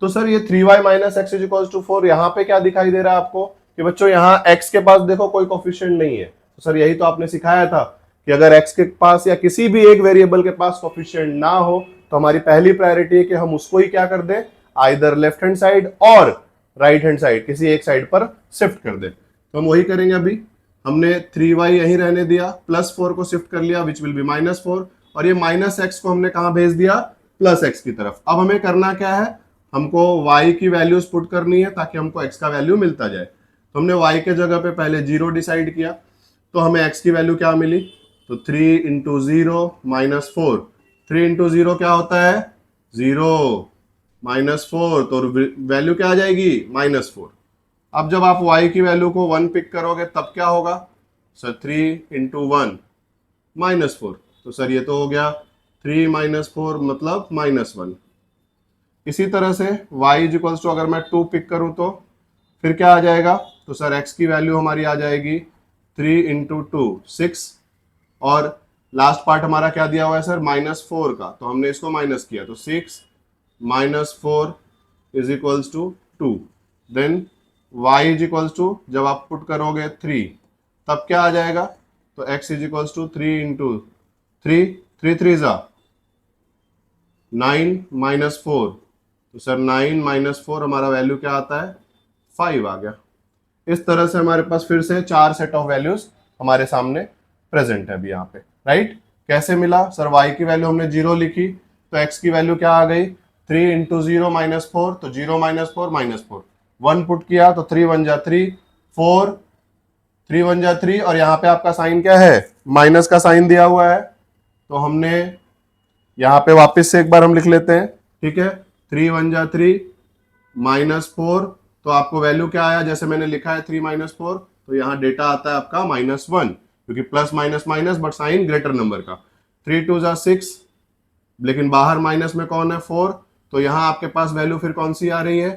तो सर ये 3y - x is equals to 4, यहां पे क्या दिखाई दे रहा है आपको कि बच्चों यहाँ x के पास देखो कोई कोफिशिएंट नहीं है। तो सर यही तो आपने सिखाया था कि अगर x के पास या किसी भी एक वेरिएबल के पास कोफिशिएंट ना हो तो हमारी पहली प्रायोरिटी है कि हम उसको ही क्या कर दें, आइदर लेफ्ट हैंड साइड और राइट हैंड साइड किसी एक साइड पर शिफ्ट कर दें। तो हम वही करेंगे। अभी हमने 3y यहीं रहने दिया, +4 को शिफ्ट कर लिया विच विल बी -4, और ये -x को हमने कहां भेज दिया, +x की तरफ। अब हमें करना क्या है, हमको y की वैल्यूज पुट करनी है ताकि हमको x का वैल्यू मिलता जाए। तो हमने y के जगह पे पहले 0 डिसाइड किया, तो हमें x की वैल्यू क्या मिली, तो 3 × 0 -4, 3 × 0 क्या होता है 0, -4, तो वैल्यू क्या आ जाएगी -4। अब जब आप y की वैल्यू को 1 पिक करोगे तब क्या होगा सर, 3 इंटू 1 -4, तो सर ये तो हो गया 3 - 4 मतलब -1। इसी तरह से y इज इक्वल्स टू अगर मैं 2 पिक करूं तो फिर क्या आ जाएगा, तो सर x की वैल्यू हमारी आ जाएगी 3 इंटू 2 6, और लास्ट पार्ट हमारा क्या दिया हुआ है सर, -4 का, तो हमने इसको माइनस किया, तो 6 - 4 is equals to 2। Then y is equals to जब आप पुट करोगे 3 तब क्या आ जाएगा, तो x is equals to 3 into 3, 3 जा 9 - 4, तो सर 9 - 4 हमारा वैल्यू क्या आता है, 5 आ गया। इस तरह से हमारे पास फिर से 4 सेट ऑफ वैल्यूज हमारे सामने प्रेजेंट है अभी यहाँ पे, राइट। कैसे मिला सर, y की वैल्यू हमने 0 लिखी तो x की वैल्यू क्या आ गई, 3 इंटू 0 -4, तो 0 - 4 -4, 1 पुट किया तो 3 1 जा 3, 4 3 1 जा 3, और यहाँ पे आपका साइन क्या है, माइनस का साइन दिया हुआ है, तो हमने यहाँ पे वापस से एक बार हम लिख लेते हैं, ठीक है। 3 1 जा 3 -4, तो आपको वैल्यू क्या आया, जैसे मैंने लिखा है 3 - 4, तो यहाँ डेटा आता है आपका -1, क्योंकि plus minus minus but sign greater number का। 3 2 जा 6, लेकिन बाहर माइनस में कौन है, 4, तो यहाँ आपके पास वैल्यू फिर कौन सी आ रही है,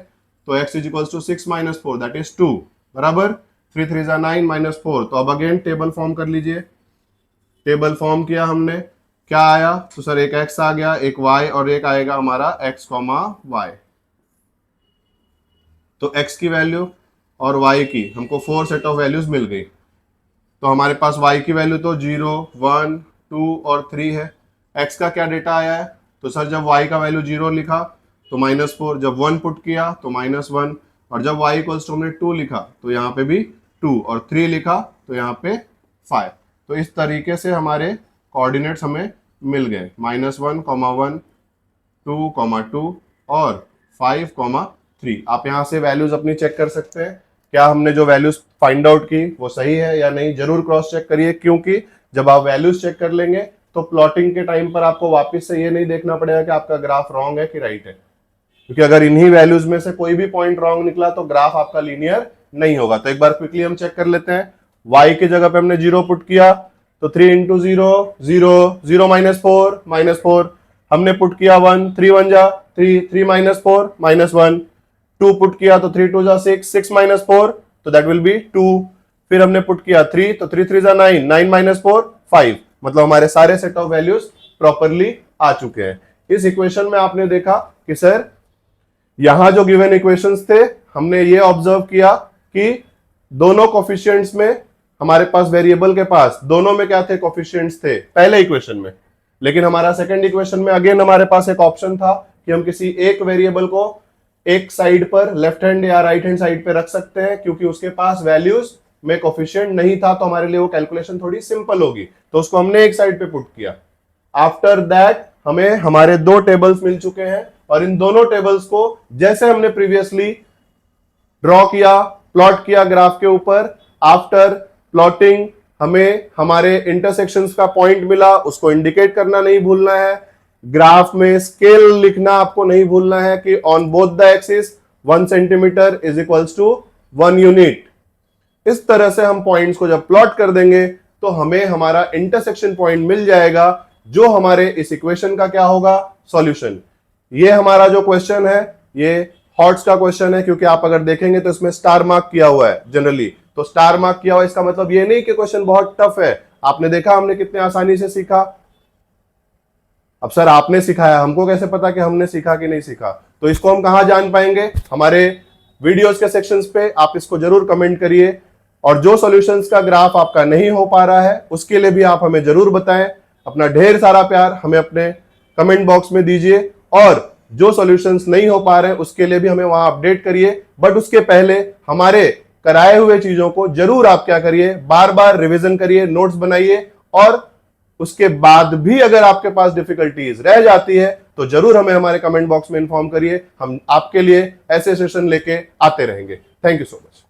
तो x is equals to 6 - 4 that is 2, बराबर। 3 3 जा 9 -4, तो अब अगेन टेबल फॉर्म कर लीजिए। टेबल फॉर्म किया हमने, क्या आया, तो सर एक x आ गया, एक y, और एक आएगा हमारा x, y। तो x की वैल्यू और y की हमको 4 सेट ऑफ वैल्यूज मिल गई। तो हमारे पास y की वैल्यू तो 0 1 2 और 3 है। x का क्या डेटा आया है, तो सर जब y का वैल्यू 0 लिखा तो -4, जब 1 पुट किया तो -1, और जब y इक्वल्स टू हमने 2 लिखा तो यहाँ पे भी 2, और 3 लिखा तो यहाँ पे 5। तो इस तरीके से हमारे कोऑर्डिनेट्स हमें मिल गए, -1, 1, 2, 2 और 5, 3। आप यहाँ से वैल्यूज अपनी चेक कर सकते हैं, क्या हमने जो वैल्यूज फाइंड आउट की वो सही है या नहीं, जरूर क्रॉस चेक करिए, क्योंकि जब आप वैल्यूज चेक कर लेंगे तो प्लॉटिंग के टाइम पर आपको वापस से ये नहीं देखना पड़ेगा कि आपका ग्राफ रॉन्ग है कि राइट है, क्योंकि अगर इन्हीं वैल्यूज में से कोई भी पॉइंट रॉन्ग निकला तो ग्राफ आपका लीनियर नहीं होगा। तो एक बार क्विकली हम चेक कर लेते हैं। y की जगह पे हमने 0 पुट किया तो 3 इंटू 0 0 0 -4 -4, हमने पुट किया 1, 3 1 जा 3 3 -4 -1, 2 पुट किया तो 3 2 जा 6 6 -4, तो दैट विल बी 2। फिर हमने पुट किया 3, तो 3 3 जा 9 9 -4 5, मतलब हमारे सारे सेट ऑफ वैल्यूज प्रॉपरली आ चुके हैं। इस इक्वेशन में आपने देखा कि सर यहां जो गिवन इक्वेशंस थे हमने ये ऑब्जर्व किया कि दोनों कोफिशिएंट्स में हमारे पास वेरिएबल के पास दोनों में क्या थे, कोफिशिएंट्स थे पहले इक्वेशन में, लेकिन हमारा सेकंड इक्वेशन में अगेन हमारे पास एक ऑप्शन था कि हम किसी एक वेरिएबल को एक साइड पर लेफ्ट हैंड या राइट हैंड साइड पे रख सकते हैं, क्योंकि उसके पास वैल्यूज में कोफिशिएंट नहीं था, तो हमारे लिए वो कैलकुलेशन थोड़ी सिंपल होगी, तो उसको हमने एक साइड पे पुट किया। आफ्टर दैट हमें हमारे 2 टेबल्स मिल चुके हैं, और इन दोनों टेबल्स को जैसे हमने प्रीवियसली ड्रॉ किया, प्लॉट किया ग्राफ के ऊपर, आफ्टर प्लॉटिंग हमें हमारे इंटरसेक्शंस का पॉइंट मिला, उसको इंडिकेट करना नहीं भूलना है, ग्राफ में स्केल लिखना आपको नहीं भूलना है कि on both the axis 1 centimetre is equals to 1 unit. इस तरह से हम पॉइंट्स को जब प्लॉट कर देंगे तो हमें हमारा इंटरसेक्शन पॉइंट मिल जाएगा, जो हमारे इस इक्वेशन का क्या होगा, सॉल्यूशन। ये हमारा जो क्वेश्चन है ये हॉट्स का क्वेश्चन है, क्योंकि आप अगर देखेंगे तो इसमें स्टार मार्क किया हुआ है जनरली, तो स्टार मार्क किया हुआ इसका मतलब ये नहीं कि क्वेश्चन बहुत टफ है। आपने देखा हमने कितने आसानी से सीखा। अब सर आपने सिखाया, हमको कैसे पता कि हमने सीखा कि नहीं सीखा, तो इसको हम कहां जान पाएंगे, हमारे वीडियोस के सेक्शंस पे आप इसको जरूर कमेंट करिए, और जो सॉल्यूशंस का ग्राफ आपका नहीं हो पा रहा है उसके लिए भी आप हमें जरूर बताएं। अपना ढेर सारा प्यार हमें अपने कमेंट बॉक्स में दीजिए, और जो सॉल्यूशंस नहीं हो पा रहे हैं उसके लिए भी हमें वहां अपडेट करिए, बट उसके पहले हमारे कराए हुए चीजों को जरूर आप क्या करिए, बार बार रिवीजन करिए, नोट्स बनाइए, और उसके बाद भी अगर आपके पास डिफिकल्टीज रह जाती है तो जरूर हमें हमारे कमेंट बॉक्स में इन्फॉर्म करिए, हम आपके लिए ऐसे सेशन लेके आते रहेंगे। Thank you so much.